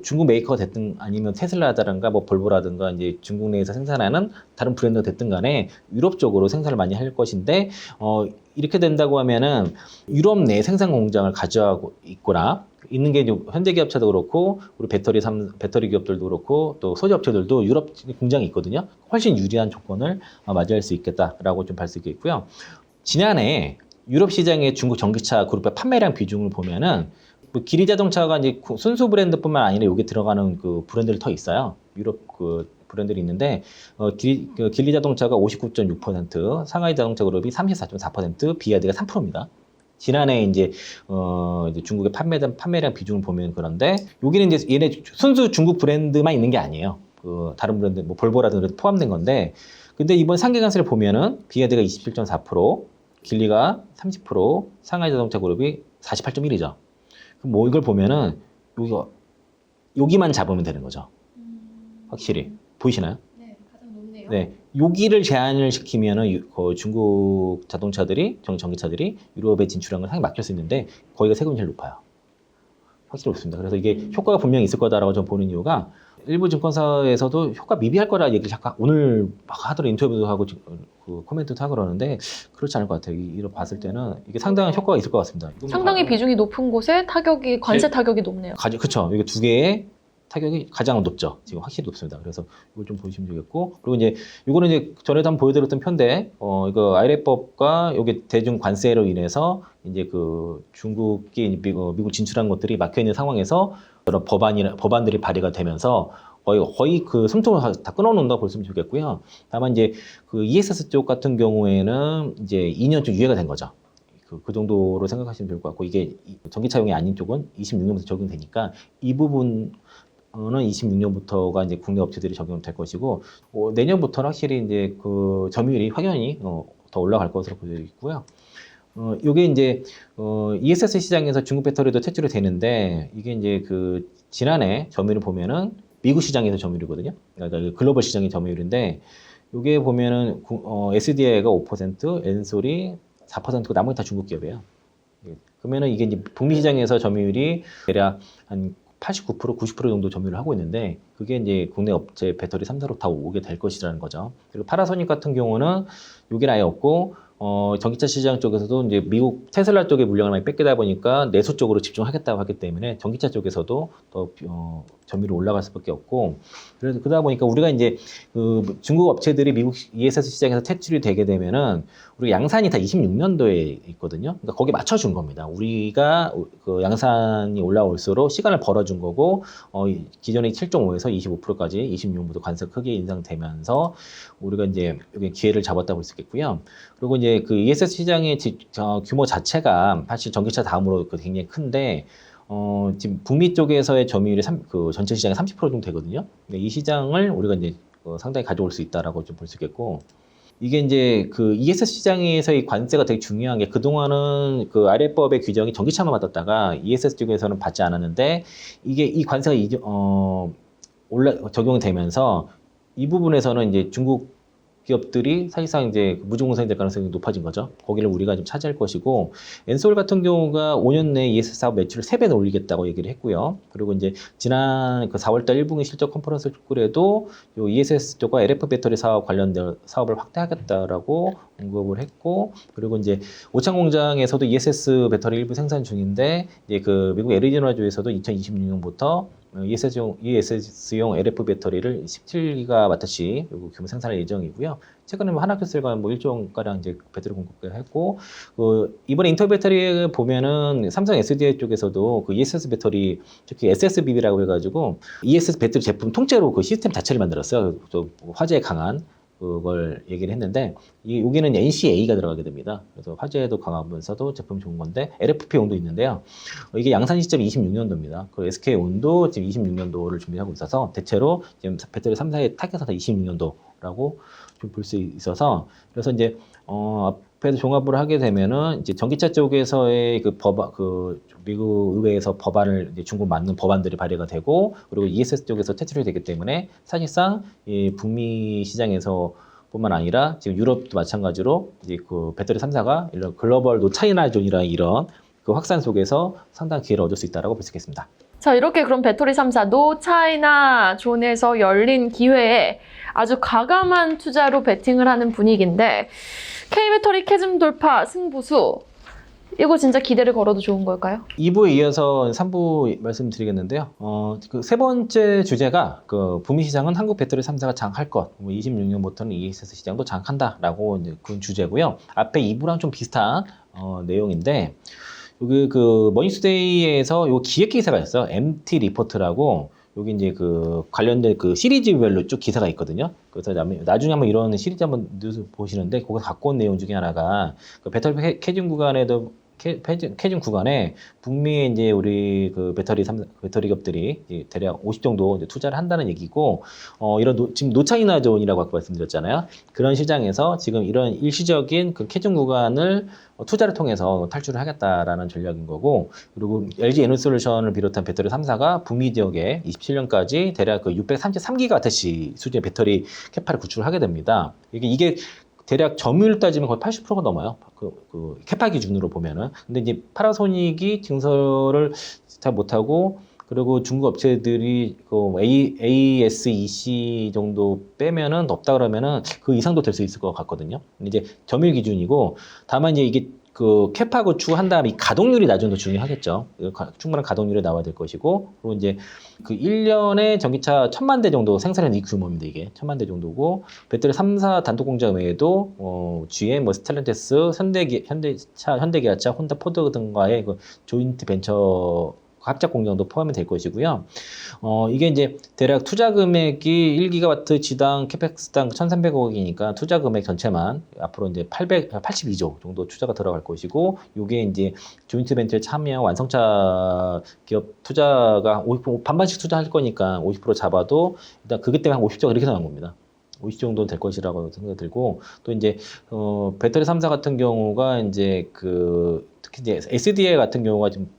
A: 중국 메이커가 됐든 아니면 테슬라라든가 뭐 볼보라든가 이제 중국 내에서 생산하는 다른 브랜드가 됐든 간에 유럽 쪽으로 생산을 많이 할 것인데 이렇게 된다고 하면은 유럽 내 생산 공장을 가져가고 있는 게 현대기업차도 그렇고 우리 배터리 기업들도 그렇고 또 소재 업체들도 유럽 공장이 있거든요. 훨씬 유리한 조건을 맞이할 수 있겠다라고 좀 볼 수 있겠고요. 지난해 유럽 시장의 중국 전기차 그룹의 판매량 비중을 보면은 기리 자동차가 이제 순수 브랜드뿐만 아니라 여기 들어가는 그 브랜드를 더 있어요. 유럽 그 브랜드들이 있는데 길리 자동차가 59.6%, 상하이 자동차 그룹이 34.4%, 비아드가 3%입니다. 지난해 이제 중국의 판매량 비중을 보면 그런데 여기는 이제 얘네 순수 중국 브랜드만 있는 게 아니에요. 다른 브랜드 뭐 볼보라든가 포함된 건데 근데 이번 상계 관세를 보면은 비아드가 27.4%, 길리가 30%, 상하이 자동차 그룹이 48.1이죠. 그럼 뭐 이걸 보면은 여기만 잡으면 되는 거죠. 확실히 보이시나요?
B: 네, 가장 높네요.
A: 네, 여기를 제한을 시키면은 중국 자동차들이 전기차들이 유럽에 진출한 건 상당히 막힐 수 있는데 거기가 세금이 제일 높아요. 확실히 높습니다. 그래서 이게 효과가 분명히 있을 거다라고 저는 보는 이유가 일부 증권사에서도 효과 미비할 거라 얘기를 잠깐 오늘 막 하더라도 인터뷰도 하고 그 코멘트도 하고 그러는데 그렇지 않을 것 같아요. 이걸 봤을 때는 이게 상당한 효과가 있을 것 같습니다.
B: 상당히 비중이 높은 곳에 관세 타격이 높네요.
A: 그렇죠. 이게 두 개의 타격이 가장 높죠. 지금 확실히 높습니다. 그래서 이걸 좀 보시면 되겠고, 그리고 이제 이거는 이제 전에도 한번 보여드렸던 편인데, 이거 IRA법과 여기 대중 관세로 인해서 이제 그 중국이 미국 진출한 것들이 막혀 있는 상황에서 여러 법안들이 발의가 되면서 거의 그 숨통을 다 끊어놓는다고 볼 수 있으면 좋겠고요. 다만 이제 그 ESS 쪽 같은 경우에는 이제 2년쯤 유예가 된 거죠. 그 정도로 생각하시면 될 것 같고, 이게 전기차용이 아닌 쪽은 26년부터 적용되니까 이 부분 는 26년부터가 이제 국내 업체들이 적용될 것이고 내년부터는 확실히 이제 그 점유율이 확연히 더 올라갈 것으로 보여지고 있고요. 요게 이제 ESS 시장에서 중국 배터리도 퇴출이 되는데 이게 이제 그 지난해 점유율을 보면은 미국 시장에서 점유율이거든요. 그러니까 글로벌 시장의 점유율인데 요게 보면은 SDI가 5%, 엔솔이 4%고 나머지 다 중국 기업이에요. 그러면은 이게 이제 북미 시장에서 점유율이 대략 한 89%, 90% 정도 점유를 하고 있는데 그게 이제 국내 업체 배터리 3사로 다 오게 될 것이라는 거죠. 그리고 파나소닉 같은 경우는 요게 아예 없고 전기차 시장 쪽에서도 이제 미국 테슬라 쪽에 물량을 많이 뺏기다 보니까 내수 쪽으로 집중하겠다고 하기 때문에 전기차 쪽에서도 더 점유율이 올라갈 수밖에 없고 그래서 그러다 보니까 우리가 이제 그 중국 업체들이 미국 ESS 시장에서 퇴출이 되게 되면은 우리 양산이 다 26년도에 있거든요. 그러니까 거기에 맞춰준 겁니다. 우리가 그 양산이 올라올수록 시간을 벌어준 거고 기존의 7.5에서 25%까지 26년부터 관세 크게 인상되면서 우리가 이제 여기 기회를 잡았다고 볼 수 있겠고요. 그리고 이제 이제 그 ESS 시장의 규모 자체가 사실 전기차 다음으로 굉장히 큰데, 지금 북미 쪽에서의 점유율이 그 전체 시장의 30% 정도 되거든요. 근데 이 시장을 우리가 이제 상당히 가져올 수 있다라고 좀 볼 수 있겠고, 이게 이제 그 ESS 시장에서의 관세가 되게 중요한 게, 그동안은 그 RF법의 규정이 전기차만 받았다가 ESS 쪽에서는 받지 않았는데, 이게 이 관세가 적용이 되면서 이 부분에서는 이제 중국 기업들이 사실상 이제 무증공산이 될 가능성이 높아진 거죠. 거기를 우리가 좀 차지할 것이고, 엔솔 같은 경우가 5년 내에 ESS 사업 매출을 3배는 올리겠다고 얘기를 했고요. 그리고 이제 지난 그 4월달 1분기 실적 컨퍼런스 출구에도 요 ESS 쪽과 LF 배터리 사업 관련된 사업을 확대하겠다라고 언급을 했고, 그리고 이제 오창 공장에서도 ESS 배터리 일부 생산 중인데, 이제 그 미국 애리조나주에서도 2026년부터 ESS용 LF 배터리를 17기가와트씩 규모 생산할 예정이고요. 최근에 뭐 하나캐슬과 뭐 1조 가량 이제 배터리 공급을 했고, 이번에 인터뷰 배터리에 보면은 삼성 SDI 쪽에서도 그 ESS 배터리, 특히 SSBB라고 해가지고 ESS 배터리 제품 통째로 그 시스템 자체를 만들었어요. 또 화재에 강한 그걸 얘기를 했는데, 여기는 NCA가 들어가게 됩니다. 그래서 화재에도 강하면서도 제품이 좋은 건데, LFP용도 있는데요. 이게 양산 시점이 26년도입니다. 그 SK온도 지금 26년도를 준비하고 있어서 대체로 지금 배터리 3사의 타겟은 다 26년도라고 좀 볼 수 있어서, 그래서 이제 앞에서 종합을 하게 되면은 이제 전기차 쪽에서의 그 미국 의회에서 법안을 이제 중국 맞는 법안들이 발의가 되고, 그리고 ESS 쪽에서 퇴출이 되기 때문에 사실상 이 북미 시장에서 뿐만 아니라 지금 유럽도 마찬가지로 이제 그 배터리 3사가 이런 글로벌 노차이나 존이라는 이런 그 확산 속에서 상당한 기회를 얻을 수 있다라고 볼 수 있겠습니다.
B: 자, 이렇게 그럼 배터리 3사 노차이나 존에서 열린 기회에 아주 과감한 투자로 베팅을 하는 분위기인데, K배터리 캐즘 돌파 승부수, 이거 진짜 기대를 걸어도 좋은 걸까요?
A: 2부에 이어서 3부 말씀드리겠는데요. 그 세 번째 주제가 그 북미 시장은 한국 배터리 3사가 장악할 것, 26년부터는 ESS 시장도 장악한다라고 이제 그 주제고요. 앞에 2부랑 좀 비슷한 내용인데, 여기 그 머니투데이에서 요 기획 기사가 있어요. MT 리포트라고. 여기 이제 그 관련된 그 시리즈별로 쭉 기사가 있거든요. 그래서 나중에 한번 이런 시리즈 한번 뉴스 보시는데, 그거 갖고 온 내용 중에 하나가 그 배터리 캐즘 구간에 북미에 이제 우리 그 배터리 기업들이 이제 대략 50 정도 이제 투자를 한다는 얘기고, 이런 지금 노차이나 존이라고 아까 말씀드렸잖아요. 그런 시장에서 지금 이런 일시적인 그 캐즘 구간을 투자를 통해서 탈출을 하겠다라는 전략인 거고, 그리고 LG 에너솔루션을 비롯한 배터리 3사가 북미 지역에 27년까지 대략 그 633기가와트시 수준의 배터리 캐파를 구축을 하게 됩니다. 이게 대략 점유율 따지면 거의 80%가 넘어요. 그 캐파 기준으로 보면은. 근데 이제 파나소닉이 증설을 잘 못하고, 그리고 중국 업체들이 그 ASEC 정도 빼면은 없다 그러면은 그 이상도 될 수 있을 것 같거든요. 근데 이제 점유율 기준이고, 다만 이제 이게 그 캐파 구축한 다음에 가동률이 나중에 더 중요하겠죠. 충분한 가동률이 나와야 될 것이고, 그리고 이제 그 1년에 전기차 1000만 대 정도 생산하는 이 규모입니다. 이게 1000만 대 정도고, 배터리 3사 단독 공장 외에도 GM, 스텔란티스, 현대기아차, 혼다, 포드 등과의 그 조인트 벤처 합작 공장도 포함이 될 것이고요. 이게 이제 대략 투자 금액이 1기가와트치당 캐펙스당 1,300억이니까 투자 금액 전체만 앞으로 이제 82조 정도 투자가 들어갈 것이고, 이게 이제 조인트 벤처에 참여 완성차 기업 투자가 50% 반반씩 투자할 거니까 50% 잡아도 일단 그것 때문에 한 50조가 이렇게 나온 겁니다. 50 정도 될 것이라고 생각이 들고, 또 이제 배터리 3사 같은 경우가 이제 특히 이제 SDI 같은 경우가 지금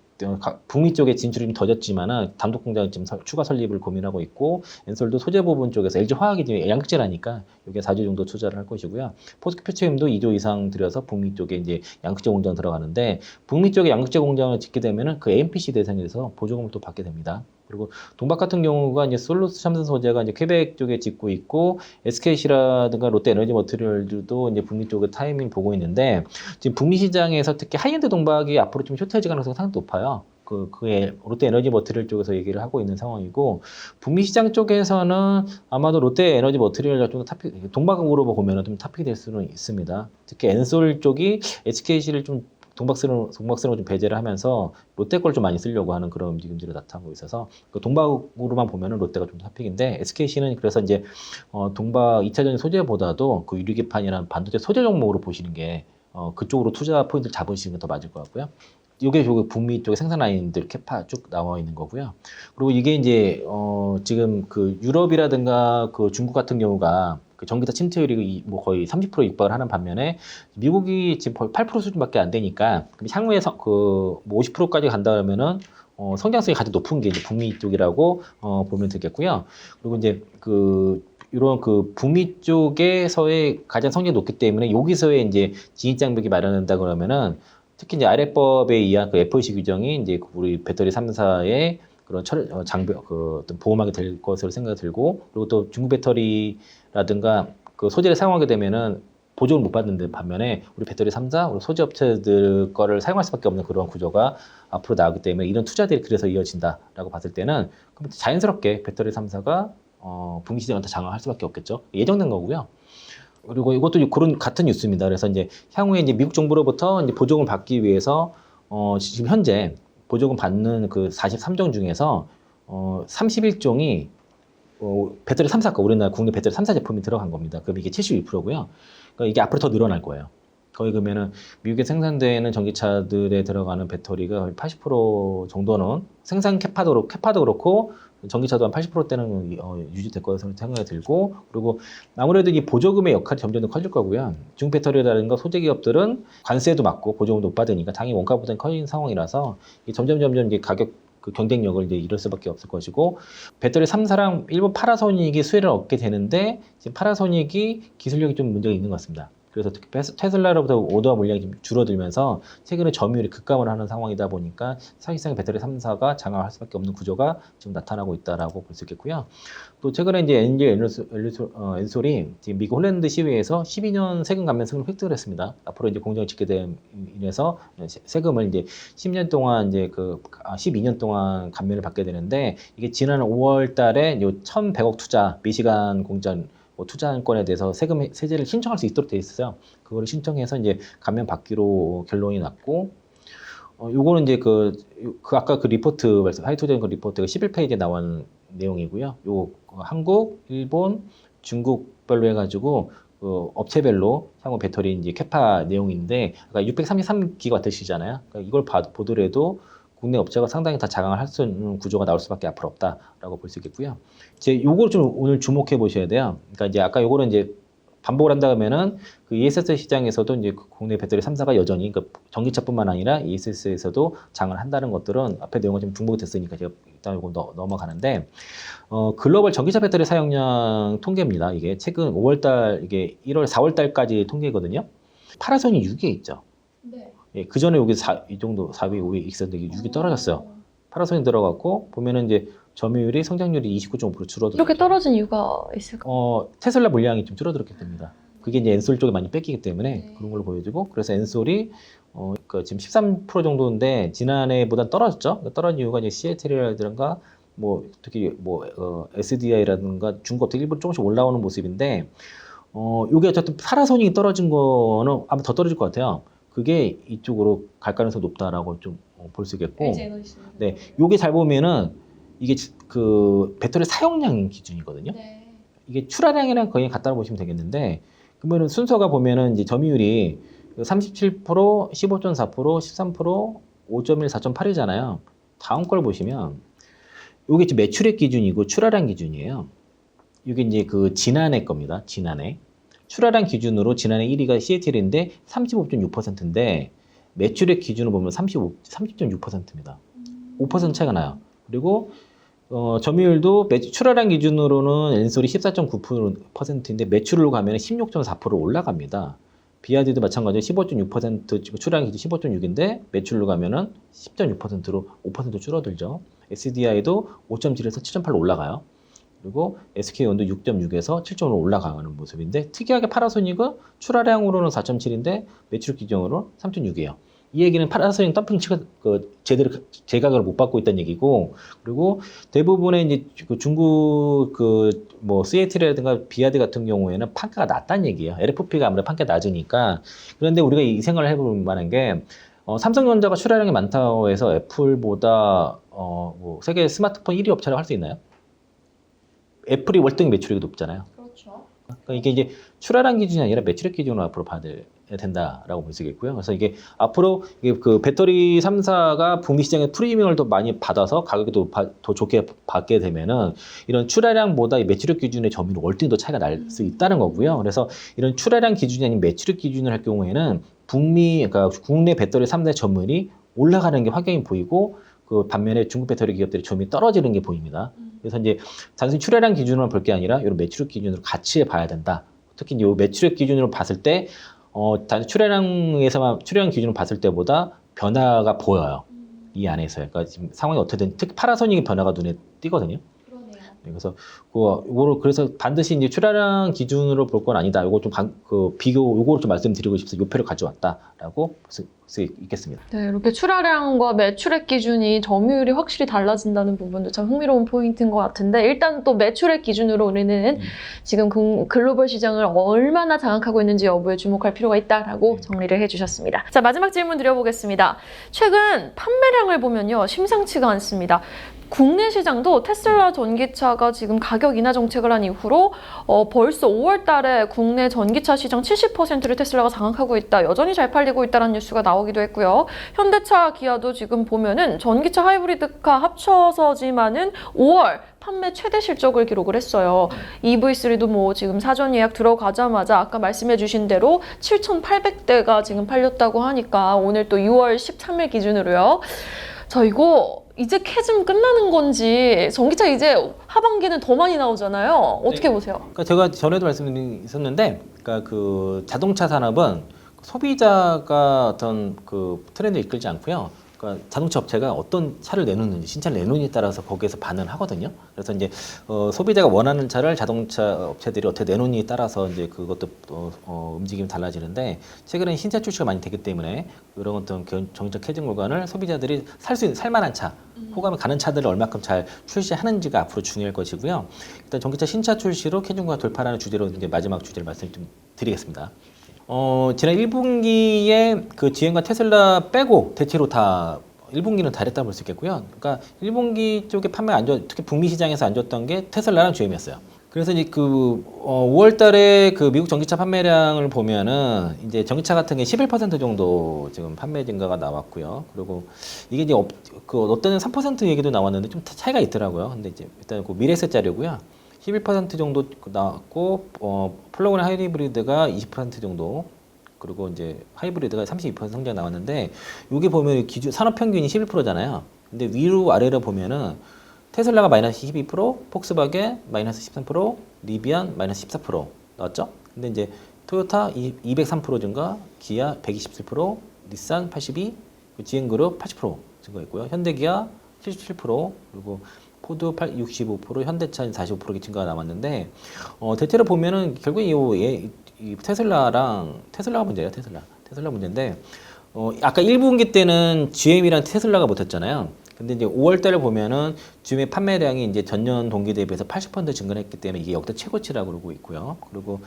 A: 북미 쪽에 진출이 좀 더졌지만은 단독 공장 지금 추가 설립을 고민하고 있고, 엔솔도 소재 부분 쪽에서 LG 화학이 지금 양극재라니까 이게 4조 정도 투자를 할 것이고요. 포스코 페트로임도 2조 이상 들여서 북미 쪽에 이제 양극재 공장 들어가는데, 북미 쪽에 양극재 공장을 짓게 되면은 그 AMPC 대상에서 보조금을 또 받게 됩니다. 그리고 동박 같은 경우가 이제 솔루스 샴슨 소재가 이제 퀘벡 쪽에 짓고 있고, SKC라든가 롯데 에너지 머티리얼들도 이제 북미 쪽에 타이밍 보고 있는데, 지금 북미 시장에서 특히 하이엔드 동박이 앞으로 좀 쇼트해질 가능성이 상당히 높아요. 그게 롯데 에너지 머티리얼 쪽에서 얘기를 하고 있는 상황이고, 북미 시장 쪽에서는 아마도 롯데 에너지 머티리얼 좀 동박으로 보면은 좀 탑픽이 될 수는 있습니다. 특히 엔솔 쪽이 SKC를 좀 동박스러운 좀 배제를 하면서 롯데 걸 좀 많이 쓰려고 하는 그런 움직임들이 나타나고 있어서, 그 동박으로만 보면은 롯데가 좀 탑픽인데, SKC는 그래서 이제 동박 2차전지 소재보다도 그 유리기판이나 반도체 소재 종목으로 보시는 게 그쪽으로 투자 포인트를 잡으시는 게 더 맞을 것 같고요. 이게 북미 쪽의 생산 라인들 캐파 쭉 나와 있는 거고요. 그리고 이게 이제 지금 그 유럽이라든가 그 중국 같은 경우가 그 전기차 침투율이 뭐 거의 30% 육박을 하는 반면에 미국이 지금 거의 8% 수준밖에 안 되니까 그럼 향후에 그뭐 50%까지 간다 그러면은 성장성이 가장 높은 게 이제 북미 쪽이라고 보면 되겠고요. 그리고 이제 이런 그 북미 쪽에서의 가장 성장이 높기 때문에 여기서의 이제 진입 장벽이 마련된다 그러면은 특히 이제 아래법에 의한 그 FEC 규정이 이제 우리 배터리 3사의 그런 장벽, 어떤 보호막이 될 것으로 생각이 들고, 그리고 또 중국 배터리라든가 그 소재를 사용하게 되면은 보조를 못 받는 반면에 우리 배터리 3사, 우리 소재 업체들 거를 사용할 수밖에 없는 그런 구조가 앞으로 나오기 때문에 이런 투자들이 그래서 이어진다라고 봤을 때는 그럼 자연스럽게 배터리 3사가 북미 시장을 더 장악할 수밖에 없겠죠. 예정된 거고요. 그리고 이것도 그런 같은 뉴스입니다. 그래서 이제 향후에 이제 미국 정부로부터 이제 보조금을 받기 위해서 지금 현재 보조금 받는 그 43종 중에서 31종이 배터리 3사 거 우리나라 국내 배터리 3사 제품이 들어간 겁니다. 그럼 이게 71%고요. 그러니까 이게 앞으로 더 늘어날 거예요. 거의 그러면은 미국에 생산되는 전기차들에 들어가는 배터리가 거의 80% 정도는 생산 캐파도 그렇고 전기차도 한 80%대는 유지될 것으로 생각이 들고, 그리고 아무래도 이 보조금의 역할이 점점 더 커질 거고요. 중국 배터리라든가 소재 기업들은 관세도 맞고 보조금도 못 받으니까 당연히 원가보다는 커진 상황이라서 점점 이제 가격 그 경쟁력을 이제 잃을 수밖에 없을 것이고, 배터리 3사랑 일본 파나소닉이 수혜를 얻게 되는데 지금 파나소닉이 기술력이 좀 문제가 있는 것 같습니다. 그래서 특히 테슬라로부터 오더 물량이 좀 줄어들면서 최근에 점유율이 급감을 하는 상황이다 보니까 사실상 배터리 3사가 장악할 수밖에 없는 구조가 지금 나타나고 있다라고 볼 수 있겠고요. 또 최근에 이제 엔솔이 지금 미국 홀랜드 시위에서 12년 세금 감면성을 획득을 했습니다. 앞으로 이제 공정을 짓게 됨 인해서 세금을 이제 10년 동안 이제 12년 동안 감면을 받게 되는데, 이게 지난 5월 달에 1,100억 투자 미시간 공장 투자권에 대해서 세제를 신청할 수 있도록 돼 있어요. 그거를 신청해서 이제 감면 받기로 결론이 났고, 요거는 이제 아까 그 리포트 하이토젠 그 리포트가 11페이지에 나온 내용이고요. 한국, 일본, 중국별로 해가지고 업체별로 향후 배터리 이제 캐파 내용인데, 아까 633기가와트시잖아요. 그러니까 이걸 보더라도 국내 업체가 상당히 다 자강을 할 수 있는 구조가 나올 수밖에 앞으로 없다라고 볼 수 있겠고요. 요걸 좀 오늘 주목해 보셔야 돼요. 그러니까 이제 아까 요거는 이제 반복을 한다 그러면은 그 ESS 시장에서도 이제 국내 배터리 3사가 여전히 전기차뿐만 아니라 ESS에서도 장을 한다는 것들은 앞에 내용이 좀 중복이 됐으니까 제가 일단 요거 넘어가는데, 글로벌 전기차 배터리 사용량 통계입니다. 이게 최근 5월달 이게 4월 달까지 통계거든요. 파나소닉 6위에 있죠.
B: 네.
A: 예, 그 전에 여기 이 정도 4위, 5위 있었는데 이게 6위 떨어졌어요. 파나소닉 들어갔고 보면은 이제 점유율이 성장률이 29.5% 줄어들었죠.
B: 이렇게 떨어진 이유가 있을까요?
A: 테슬라 물량이 좀 줄어들었기 때문입니다. 그게 이제 엔솔 쪽에 많이 뺏기기 때문에 그런 걸로 보여지고, 그래서 엔솔이 지금 13% 정도인데 지난해보다 떨어졌죠. 떨어진 이유가 이제 CATL이라든가 특히 SDI라든가 중국 업체 일부 조금씩 올라오는 모습인데, 이게 어쨌든 파나소닉이 떨어진 거는 아마 더 떨어질 것 같아요. 그게 이쪽으로 갈 가능성이 높다라고 좀 볼 수 있겠고, 네, 요게 잘 보면은 이게 그 배터리 사용량 기준이거든요.
B: 네.
A: 이게 출하량이랑 거의 같다고 보시면 되겠는데, 그러면은 순서가 보면은 이제 점유율이 37%, 15.4%, 13%, 5.1, 4.8이잖아요. 다음 걸 보시면 요게 이제 매출액 기준이고 출하량 기준이에요. 이게 이제 그 지난해 겁니다. 지난해. 출하량 기준으로 지난해 1위가 CATL인데 35.6%인데 매출액 기준으로 보면 30.6%입니다. 5% 차이가 나요. 그리고 점유율도 출하량 기준으로는 엔솔이 14.9%인데 매출로 가면 16.4% 올라갑니다. 비아디도 마찬가지로 15.6% 출하량 기준 15.6인데 매출로 가면은 10.6%로 5% 줄어들죠. SDI도 5.7에서 7.8로 올라가요. 그리고 SK온도 6.6에서 7.5로 올라가는 모습인데, 특이하게 파나소닉은 출하량으로는 4.7인데 매출 기준으로 3.6이에요. 이 얘기는 파나소닉 덤핑치가 제대로 제각을 못 받고 있다는 얘기고, 그리고 대부분의 이제 중국 CATL이라든가 비아디 같은 경우에는 판가가 낮다는 얘기예요. LFP가 아무래도 판가가 낮으니까. 그런데 우리가 이 생각을 해볼 만한 게, 삼성전자가 출하량이 많다고 해서 애플보다 세계 스마트폰 1위 업체라고 할 수 있나요? 애플이 월등 매출액이 높잖아요.
B: 그렇죠.
A: 그러니까 이게 이제 출하량 기준이 아니라 매출액 기준으로 앞으로 봐야 될 된다라고 볼 수 있겠고요. 그래서 이게 앞으로 이게 그 배터리 3사가 북미 시장의 프리미엄을 더 많이 받아서 가격이 더 좋게 받게 되면은 이런 출하량보다 이 매출액 기준의 점유율 월등히 더 차이가 날 수 있다는 거고요. 그래서 이런 출하량 기준이 아닌 매출액 기준을 할 경우에는 그러니까 국내 배터리 3대 점유율이 올라가는 게 확연히 보이고 그 반면에 중국 배터리 기업들이 점유율이 떨어지는 게 보입니다. 그래서 이제 단순히 출하량 기준으로만 볼 게 아니라 이런 매출액 기준으로 같이 봐야 된다. 특히 이 매출액 기준으로 봤을 때 단순 출하량 기준으로 봤을 때보다 변화가 보여요. 이 안에서. 그러니까 지금 상황이 어떻게든 특히 파라소닉의 변화가 눈에 띄거든요. 그래서 이거를 그래서 반드시 이제 출하량 기준으로 볼 건 아니다. 이거 좀 비교 요거를 좀 말씀드리고 싶어서 요 표를 가져왔다라고 볼 수 있겠습니다.
B: 네, 이렇게 출하량과 매출액 기준이 점유율이 확실히 달라진다는 부분도 참 흥미로운 포인트인 것 같은데 일단 또 매출액 기준으로 우리는 지금 글로벌 시장을 얼마나 장악하고 있는지 여부에 주목할 필요가 있다라고 정리를 해주셨습니다. 자, 마지막 질문 드려보겠습니다. 최근 판매량을 보면요, 심상치가 않습니다. 국내 시장도 테슬라 전기차가 지금 가격 인하 정책을 한 이후로 벌써 5월 달에 국내 전기차 시장 70%를 테슬라가 장악하고 있다. 여전히 잘 팔리고 있다는 뉴스가 나오기도 했고요. 현대차, 기아도 지금 보면은 전기차 하이브리드카 합쳐서지만은 5월 판매 최대 실적을 기록을 했어요. EV3도 뭐 지금 사전 예약 들어가자마자 아까 말씀해 주신 대로 7,800대가 지금 팔렸다고 하니까 오늘 또 6월 13일 기준으로요. 자, 이거 이제 캐즘 끝나는 건지 전기차 이제 하반기는 더 많이 나오잖아요. 어떻게 보세요?
A: 그러니까 제가 전에도 말씀드렸었는데, 그러니까 그 자동차 산업은 소비자가 어떤 그 트렌드를 이끌지 않고요. 그러니까 자동차 업체가 어떤 차를 내놓는지, 신차를 내놓느냐에 따라서 거기에서 반응을 하거든요. 그래서 이제 소비자가 원하는 차를 자동차 업체들이 어떻게 내놓느냐에 따라서 이제 그것도 움직임이 달라지는데, 최근에 신차 출시가 많이 되기 때문에 이런 어떤 전기차 캐즘 구간을 소비자들이 살만한 차, 호감이 가는 차들을 얼마큼 잘 출시하는지가 앞으로 중요할 것이고요. 일단 전기차 신차 출시로 캐즘 구간 돌파라는 주제로 이제 마지막 주제를 말씀 좀 드리겠습니다. 지난 1분기에 그 GM과 테슬라 빼고 대체로 다 1분기는 잘했다고 볼 수 있겠고요. 그러니까 1분기 쪽에 특히 북미 시장에서 안 좋았던 게 테슬라랑 GM이었어요. 그래서 이제 5월 달에 그 미국 전기차 판매량을 보면은 이제 전기차 같은 게 11% 정도 지금 판매 증가가 나왔고요. 그리고 이게 이제 어떤 3% 얘기도 나왔는데 좀 차이가 있더라고요. 근데 이제 일단 그 미래세 자료고요. 11% 정도 나왔고, 플러그인 하이브리드가 20% 정도, 그리고 이제 하이브리드가 32% 성장 나왔는데, 여기 보면 산업 평균이 11%잖아요. 근데 위로 아래로 보면은 테슬라가 마이너스 12%, 폭스바겐 마이너스 13%, 리비안 마이너스 14% 나왔죠? 근데 이제 토요타 203% 증가, 기아 127%, 닛산 82%, GM그룹 80% 증가했고요. 현대기아 77%, 그리고 포드 65%, 현대차 45% 증가가 나왔는데, 대체로 보면은 결국 이 테슬라가 문제예요. 테슬라 문제인데, 아까 1분기 때는 GM이랑 테슬라가 못했잖아요. 근데 이제 5월 달에 보면은 GM의 판매량이 이제 전년 동기 대비해서 80% 증가했기 때문에 이게 역대 최고치라고 그러고 있고요. 그리고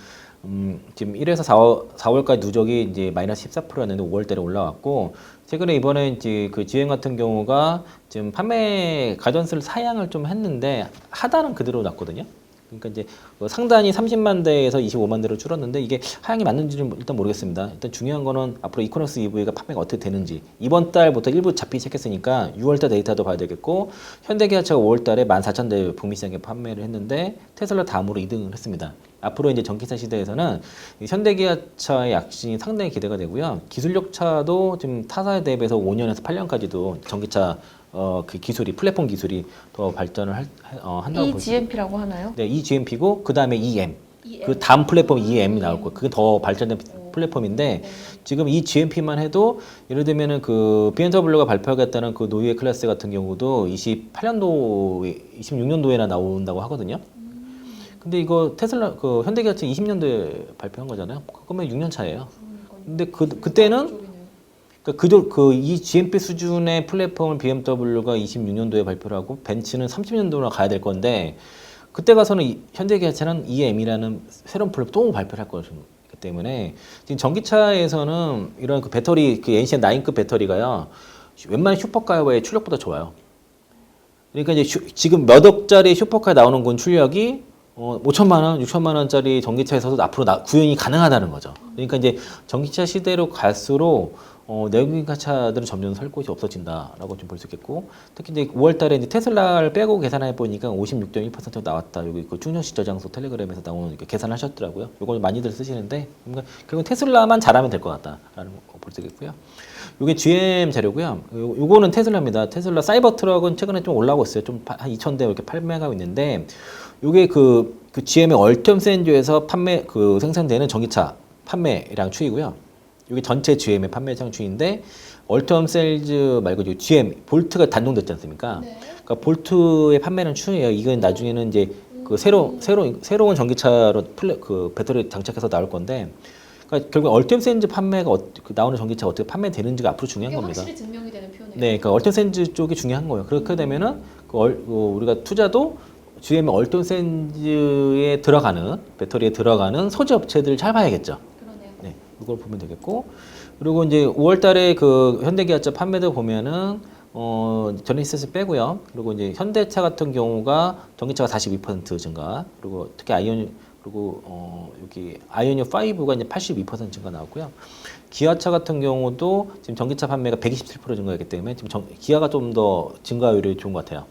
A: 지금 1에서 4월까지 누적이 이제 마이너스 14%였는데 5월 달에 올라왔고, 최근에 이번에 이제 그 GM 같은 경우가 지금 판매 가전스를 사양을 좀 했는데 하단은 그대로 났거든요. 그러니까 이제 상단이 30만 대에서 25만 대로 줄었는데 이게 하향이 맞는지는 일단 모르겠습니다. 일단 중요한 거는 앞으로 이코노스 EV가 판매가 어떻게 되는지, 이번 달부터 일부 잡히기 시작했으니까 6월달 데이터도 봐야 되겠고, 현대기아차가 5월달에 14,000대 북미 시장에 판매를 했는데 테슬라 다음으로 2등을 했습니다. 앞으로 이제 전기차 시대에서는 현대기아차의 약진이 상당히 기대가 되고요. 기술력 차도 지금 타사에 대비해서 5년에서 8년까지도 전기차 그 기술이, 플랫폼 기술이 더 발전을 한다고 보시죠.
B: eGMP라고 하나요?
A: 네, eGMP고 그 다음에 EM. 그 다음 플랫폼 EM이 나올 거예요. 그게 더 발전된 플랫폼인데, 지금 이 GMP만 해도 예를 들면은 그 BMW가 발표하겠다는 그 노이에 클래스 같은 경우도 26년도에나 나온다고 하거든요. 근데 이거 테슬라 현대기아차 20년도에 발표한 거잖아요. 그거면 6년 차예요. 근데 그때는 이 GMP 수준의 플랫폼을 BMW가 26년도에 발표를 하고 벤츠는 30년도나 가야 될 건데, 그때 가서는 현대기아차는 EM이라는 새로운 플랫폼 또 발표를 할 것이기 때문에 지금 전기차에서는 이런 그 배터리, 그 NCN 9급 배터리가요, 웬만한 슈퍼카의 출력보다 좋아요. 그러니까 이제 지금 몇 억짜리 슈퍼카에 나오는 건 출력이 5천만 원, 6천만 원짜리 전기차에서도 앞으로 구현이 가능하다는 거죠. 그러니까 이제 전기차 시대로 갈수록 내연기관 차들은 점점 설 곳이 없어진다라고 좀 볼 수 있겠고, 특히 이제 5월달에 이제 테슬라를 빼고 계산해 보니까 56.1% 나왔다. 여기 그 충전시 저장소 텔레그램에서 나오는 이렇게 계산하셨더라고요. 이걸 많이들 쓰시는데, 그러니까 결국 테슬라만 잘하면 될 것 같다라는 거 볼 수 있겠고요. 이게 GM 자료고요. 요거는 테슬라입니다. 테슬라 사이버 트럭은 최근에 좀 올라오고 있어요. 좀 한 2,000대 이렇게 판매하고 있는데, 요게 그 GM의 얼텀 센조에서 생산되는 전기차 판매량 추이고요. 이게 전체 GM의 판매량 추이인데, 얼텀 셀즈 말고 GM 볼트가 단종됐지 않습니까?
B: 네.
A: 그러니까 볼트의 판매량 추이예요. 이건 나중에는 이제 그 새로운 전기차로 배터리 장착해서 나올 건데, 그러니까 결국 얼텀 센즈 판매가 나오는 전기차가 어떻게 판매되는지가 앞으로 중요한 겁니다.
B: 확실히 증명이 되는 표현이에요.
A: 네, 그러니까 얼텀 센즈 쪽이 중요한 거예요. 그렇게 되면은 우리가 투자도 GM의 얼텀 센즈에 들어가는 배터리에 들어가는 소재 업체들을 잘 봐야겠죠.
B: 그러네요.
A: 네, 이걸 보면 되겠고, 그리고 이제 5월달에 그 현대기아차 판매도 보면은 제네시스 빼고요. 그리고 이제 현대차 같은 경우가 전기차가 42% 증가, 그리고 특히 여기 아이오닉 5가 이제 82% 증가 나왔고요. 기아차 같은 경우도 지금 전기차 판매가 127% 증가했기 때문에 지금 기아가 좀 더 증가율이 좋은 것 같아요.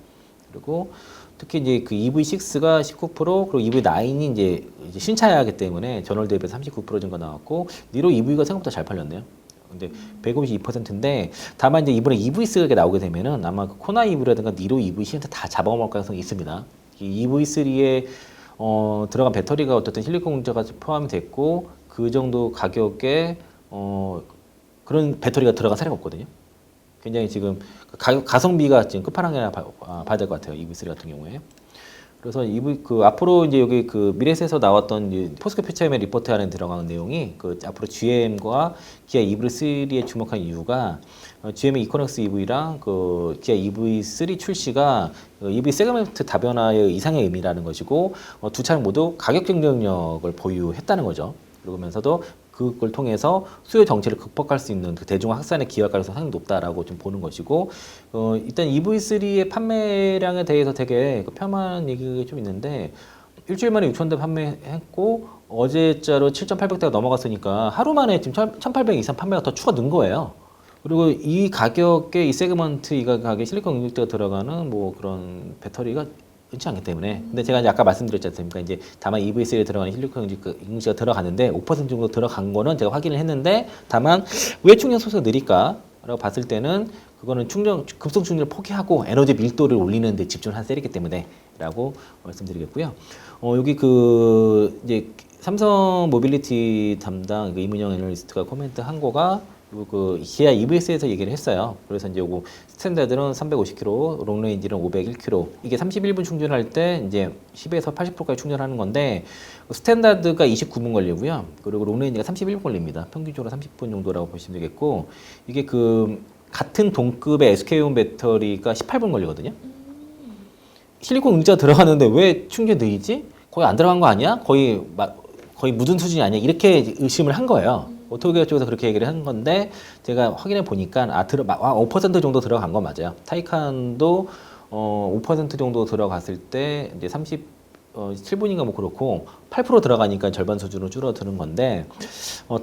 A: 그리고 특히 이제 그 EV6가 19%, 그리고 EV9이 이제 신차이기 때문에 전월 대비해서 39% 증가 나왔고, 니로 EV가 생각보다 잘 팔렸네요. 근데 152%인데, 다만 이제 이번에 EV3가 나오게 되면은 아마 그 코나 EV라든가 니로 EV 시한테 다 잡아먹을 가능성이 있습니다. 이 EV3에 들어간 배터리가 어쨌든 실리콘 공자가 포함이 됐고, 그 정도 가격에 그런 배터리가 들어간 사례가 없거든요. 굉장히 지금 가성비가 지금 끝판왕이라 봐야 될 것 같아요. EV3 같은 경우에. 그래서 앞으로 이제 여기 그 미래에서 나왔던 이제 포스코 퓨처엠의 리포트 안에 들어가는 내용이 앞으로 GM과 기아 EV3에 주목한 이유가 GM의 이코넥스 EV랑 기아 EV3 출시가 EV 세그먼트 다변화의 이상의 의미라는 것이고, 두 차량 모두 가격 경쟁력을 보유했다는 거죠. 그러면서도 그걸 통해서 수요 정체를 극복할 수 있는 그 대중 확산의 기여할 가능성이 상당히 높다라고 좀 보는 것이고, 일단 EV3의 판매량에 대해서 되게 폄하한 얘기가 좀 있는데, 일주일 만에 6,000대 판매했고 어제자로 7,800대가 넘어갔으니까 하루 만에 지금 1,800 이상 판매가 더 추가 는 거예요. 그리고 이 가격에 이 세그먼트 이 가격에 실리콘 응급대가 들어가는 뭐 그런 배터리가 있지 않기 때문에. 근데 제가 이제 아까 말씀드렸지 않습니까? 이제 다만 EV3에 들어가는 실리콘 응급대가 들어가는데 5% 정도 들어간 거는 제가 확인을 했는데, 다만 왜 충전 속도가 느릴까라고 봤을 때는 그거는 급속 충전을 포기하고 에너지 밀도를 올리는 데 집중한 셀이기 때문에라고 말씀드리겠고요. 여기 이제 삼성 모빌리티 담당 이문영 애널리스트가 코멘트 한 거가 기아 EVS에서 얘기를 했어요. 그래서 이제 요거 스탠다드는 350km, 롱레인지는 501km. 이게 31분 충전할 때 이제 10에서 80%까지 충전하는 건데, 스탠다드가 29분 걸리고요. 그리고 롱레인지가 31분 걸립니다. 평균적으로 30분 정도라고 보시면 되겠고, 이게 같은 동급의 SK온 배터리가 18분 걸리거든요. 실리콘 응자가 들어가는데 왜 충전 느리지? 거의 안 들어간 거 아니야? 거의 묻은 수준이 아니야? 이렇게 의심을 한 거예요. 오토기아 쪽에서 그렇게 얘기를 한 건데, 제가 확인해 보니까 5% 정도 들어간 건 맞아요. 타이칸도 5% 정도 들어갔을 때 이제 37분인가 뭐 그렇고 8% 들어가니까 절반 수준으로 줄어드는 건데,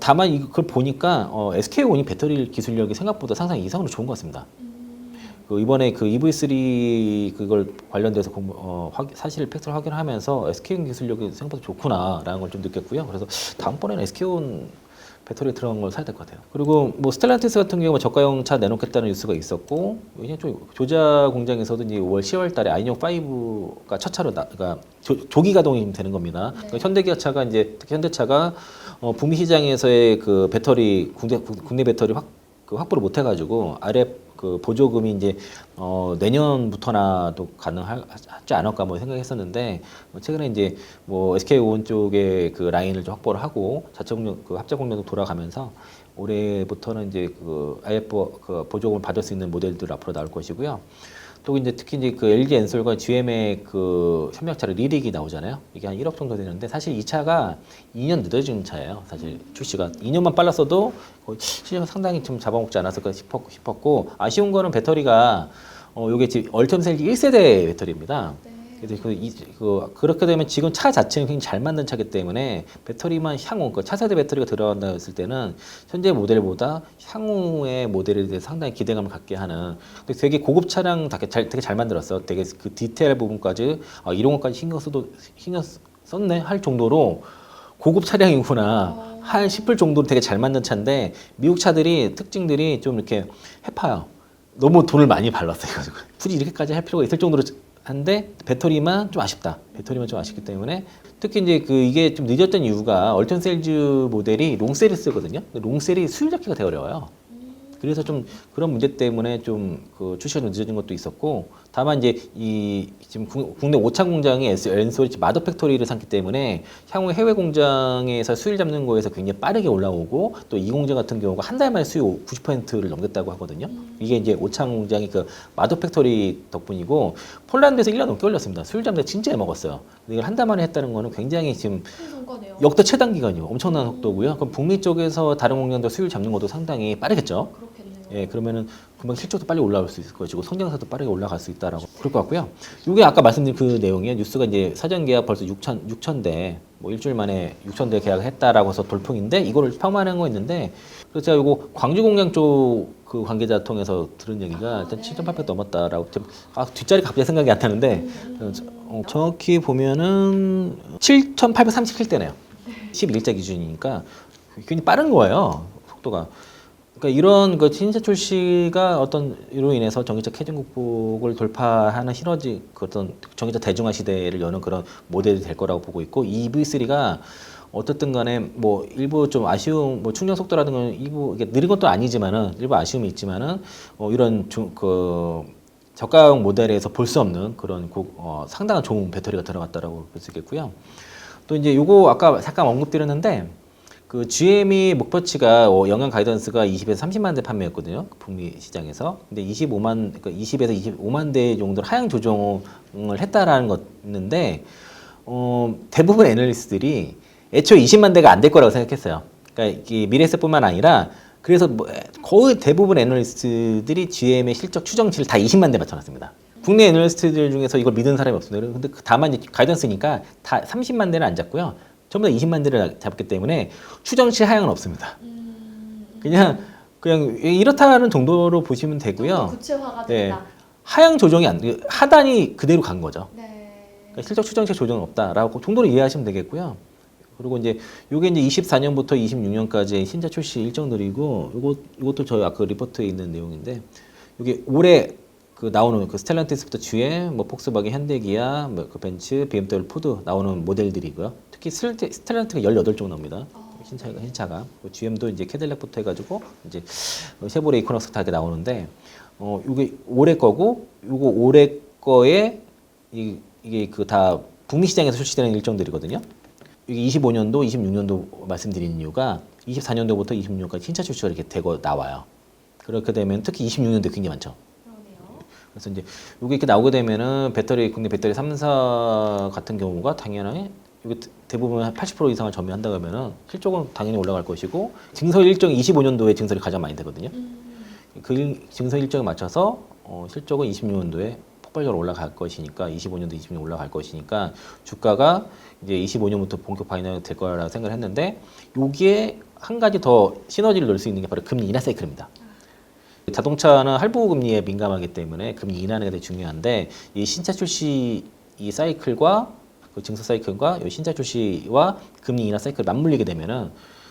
A: 다만 이걸 보니까 SK온이 배터리 기술력이 생각보다 상당히 이상으로 좋은 것 같습니다. 이번에 EV3 그걸 관련돼서 사실 팩트를 확인하면서 SK온 기술력이 생각보다 좋구나라는 걸 좀 느꼈고요. 그래서 다음번에는 SK온 배터리 들어간 걸 사야 될 것 같아요. 그리고 뭐 스텔란티스 같은 경우 저가형 차 내놓겠다는 뉴스가 있었고, 왜냐면 좀 조자 공장에서도 이제 5월 10월 달에 아이오닉 5가 첫 차로 그러니까 조기 가동이 되는 겁니다.
B: 네.
A: 그러니까 현대기아차가 이제 특히 현대차가 북미 시장에서의 그 배터리 국내 배터리 확보를 못 해가지고 아래 보조금이 이제 내년부터나도 가능하지 않을까 뭐 생각했었는데, 최근에 이제 뭐 SK온 쪽에 그 라인을 좀 확보를 하고 합자 공략도 돌아가면서 올해부터는 이제 IF 보조금을 받을 수 있는 모델들 앞으로 나올 것이고요. 또 이제 특히 이제 LG 엔솔과 GM의 협력차로 리릭이 나오잖아요. 이게 한 1억 정도 되는데, 사실 이 차가 2년 늦어진 차예요. 사실 출시가 2년만 빨랐어도 시장을 상당히 좀 잡아먹지 않았을까 싶었고, 아쉬운 거는 배터리가 요게 지금 얼텀 셀지 1세대 배터리입니다.
B: 네.
A: 그래서 그렇게 되면 지금 차 자체는 굉장히 잘 만든 차기 때문에 배터리만 향후, 그러니까 차세대 배터리가 들어간다 했을 때는 현재 모델보다 향후의 모델에 대해 상당히 기대감을 갖게 하는, 근데 되게 고급 차량 되게 잘 만들었어. 되게 그 디테일 부분까지 이런 것까지 신경 썼네 할 정도로 고급 차량이구나 할 싶을 정도로 되게 잘 만든 차인데, 미국 차들이 특징들이 좀 이렇게 해파요. 너무 돈을 많이 발랐어요. 그래서 굳이 이렇게까지 할 필요가 있을 정도로 한데 배터리만 좀 아쉽다. 배터리만 좀 아쉽기 때문에, 특히 이제 이게 좀 늦었던 이유가 얼턴 셀즈 모델이 롱셀이 쓰거든요. 롱셀이 수율 잡기가 되게 어려워요. 그래서 좀 그런 문제 때문에 좀 출시가 좀 늦어진 것도 있었고, 다만 이제 지금 국내 오창 공장이 엔솔이 마더 팩토리를 삼기 때문에 향후 해외 공장에서 수율 잡는 거에서 굉장히 빠르게 올라오고, 또 이 공장 같은 경우가 한 달 만에 수요 90%를 넘겼다고 하거든요. 이게 이제 오창 공장이 그 마더 팩토리 덕분이고, 폴란드에서 1년 넘게 올렸습니다. 수율 잡는 데 진짜 먹었어요. 이걸 한 달 만에 했다는 거는 굉장히 지금 역대 최단 기간이요. 엄청난 속도고요. 그럼 북미 쪽에서 다른 공장도 수율 잡는 것도 상당히 빠르겠죠. 예, 그러면은 금방 실적도 빨리 올라올 수 있을 것이고 성장세도 빠르게 올라갈 수 있다라고 그럴 것 같고요. 이게 아까 말씀드린 그 내용이에요. 뉴스가 이제 사전 계약 벌써 6,000대, 뭐 일주일 만에 6,000대 계약을 했다라고 해서 돌풍인데, 이거를 폄하하는 거 있는데, 그래서 제가 이거 광주 공장 쪽 그 관계자 통해서 들은 얘기가 일단 7,800 넘었다라고. 뒷자리 갑자기 생각이 안 나는데 정확히 보면은 7,837대네요. 11자 기준이니까 굉장히 빠른 거예요, 속도가. 그러니까 이런 신차 출시가 어떤 이로 인해서 전기차 캐진 극복을 돌파하는 시너지, 어떤 전기차 대중화 시대를 여는 그런 모델이 될 거라고 보고 있고, EV3가 어떻든 간에 뭐 일부 좀 아쉬움, 뭐 충전 속도라든 건 일부 이게 느린 것도 아니지만은 일부 아쉬움이 있지만은 이런 저가형 모델에서 볼 수 없는 그런 상당한 좋은 배터리가 들어갔다라고 볼 수 있겠고요. 또 이제 요거 아까 잠깐 언급드렸는데, 그 GM이 목표치가 연간 가이던스가 20에서 30만 대 판매였거든요, 북미 시장에서. 근데 20에서 25만 대 정도 하향 조정을 했다라는 거였는데, 대부분 애널리스트들이 애초에 20만 대가 안 될 거라고 생각했어요. 그러니까 미래에셋뿐만 아니라, 그래서 거의 대부분 애널리스트들이 GM의 실적 추정치를 다 20만 대 맞춰놨습니다. 국내 애널리스트들 중에서 이걸 믿은 사람이 없습니다. 근데 다만 이제 가이던스니까 다 30만 대는 안 잡고요, 전부 다 20만 대를 잡기 때문에 추정치 하향은 없습니다. 그냥 이렇다는 정도로 보시면 되고요.
B: 구체화가
A: 네.
B: 된다.
A: 하향 조정이 하단이 그대로 간 거죠.
B: 네.
A: 그러니까 실적 추정치 조정은 없다라고 정도로 이해하시면 되겠고요. 그리고 이제 요게 이제 24년부터 26년까지 신차 출시 일정들이고, 이것도 저희 아까 리포트에 있는 내용인데, 이게 올해 나오는 스텔란티스부터 GM, 뭐 폭스바겐, 현대기아, 뭐 벤츠, BMW, 포드 나오는 모델들이고요. 특히 스텔란티가 18종 나옵니다. 신차가. GM도 이제 캐딜락부터 해가지고 이제 쉐보레 이코노스 다 나오는데, 요게 올해 거고, 요거 올해 거에 이게 다 북미 시장에서 출시되는 일정들이거든요. 이게 25년도, 26년도 말씀드리는 이유가 24년도부터 26년까지 신차 출시가 이렇게 되고 나와요. 그렇게 되면 특히 26년도에 굉장히 많죠. 그래서 이제 이게 이렇게 나오게 되면은 국내 배터리 3사 같은 경우가 당연히 이게 대부분 한 80% 이상을 점유한다 그러면은 실적은 당연히 올라갈 것이고, 증설 일정이 25년도에 증설이 가장 많이 되거든요. 그 증설 일정에 맞춰서 실적은 26년도에 폭발적으로 올라갈 것이니까, 25년도, 26년 올라갈 것이니까 주가가 이제 25년부터 본격 반영이 될 거라고 생각을 했는데, 여기에 한 가지 더 시너지를 넣을 수 있는 게 바로 금리 인하 사이클입니다. 자동차는 할부 금리에 민감하기 때문에 금리 인하는 게 되게 중요한데, 이 신차 출시 이 사이클과 증서 사이클과 이 신차 출시와 금리 인하 사이클 맞물리게 되면은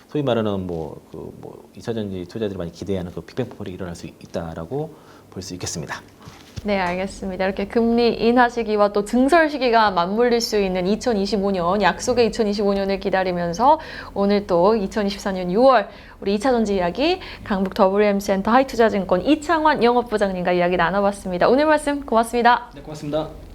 A: 소위 말하는 2차전지 투자들이 많이 기대하는 빅뱅 폭발이 일어날 수 있다라고 볼 수 있겠습니다.
B: 네, 알겠습니다. 이렇게 금리 인하 시기와 또 증설 시기가 맞물릴 수 있는 2025년, 약속의 2025년을 기다리면서 오늘 또 2024년 6월 우리 2차전지 이야기 강북 WM센터 하이투자증권 이창환 영업부장님과 이야기 나눠봤습니다. 오늘 말씀 고맙습니다.
A: 네, 고맙습니다.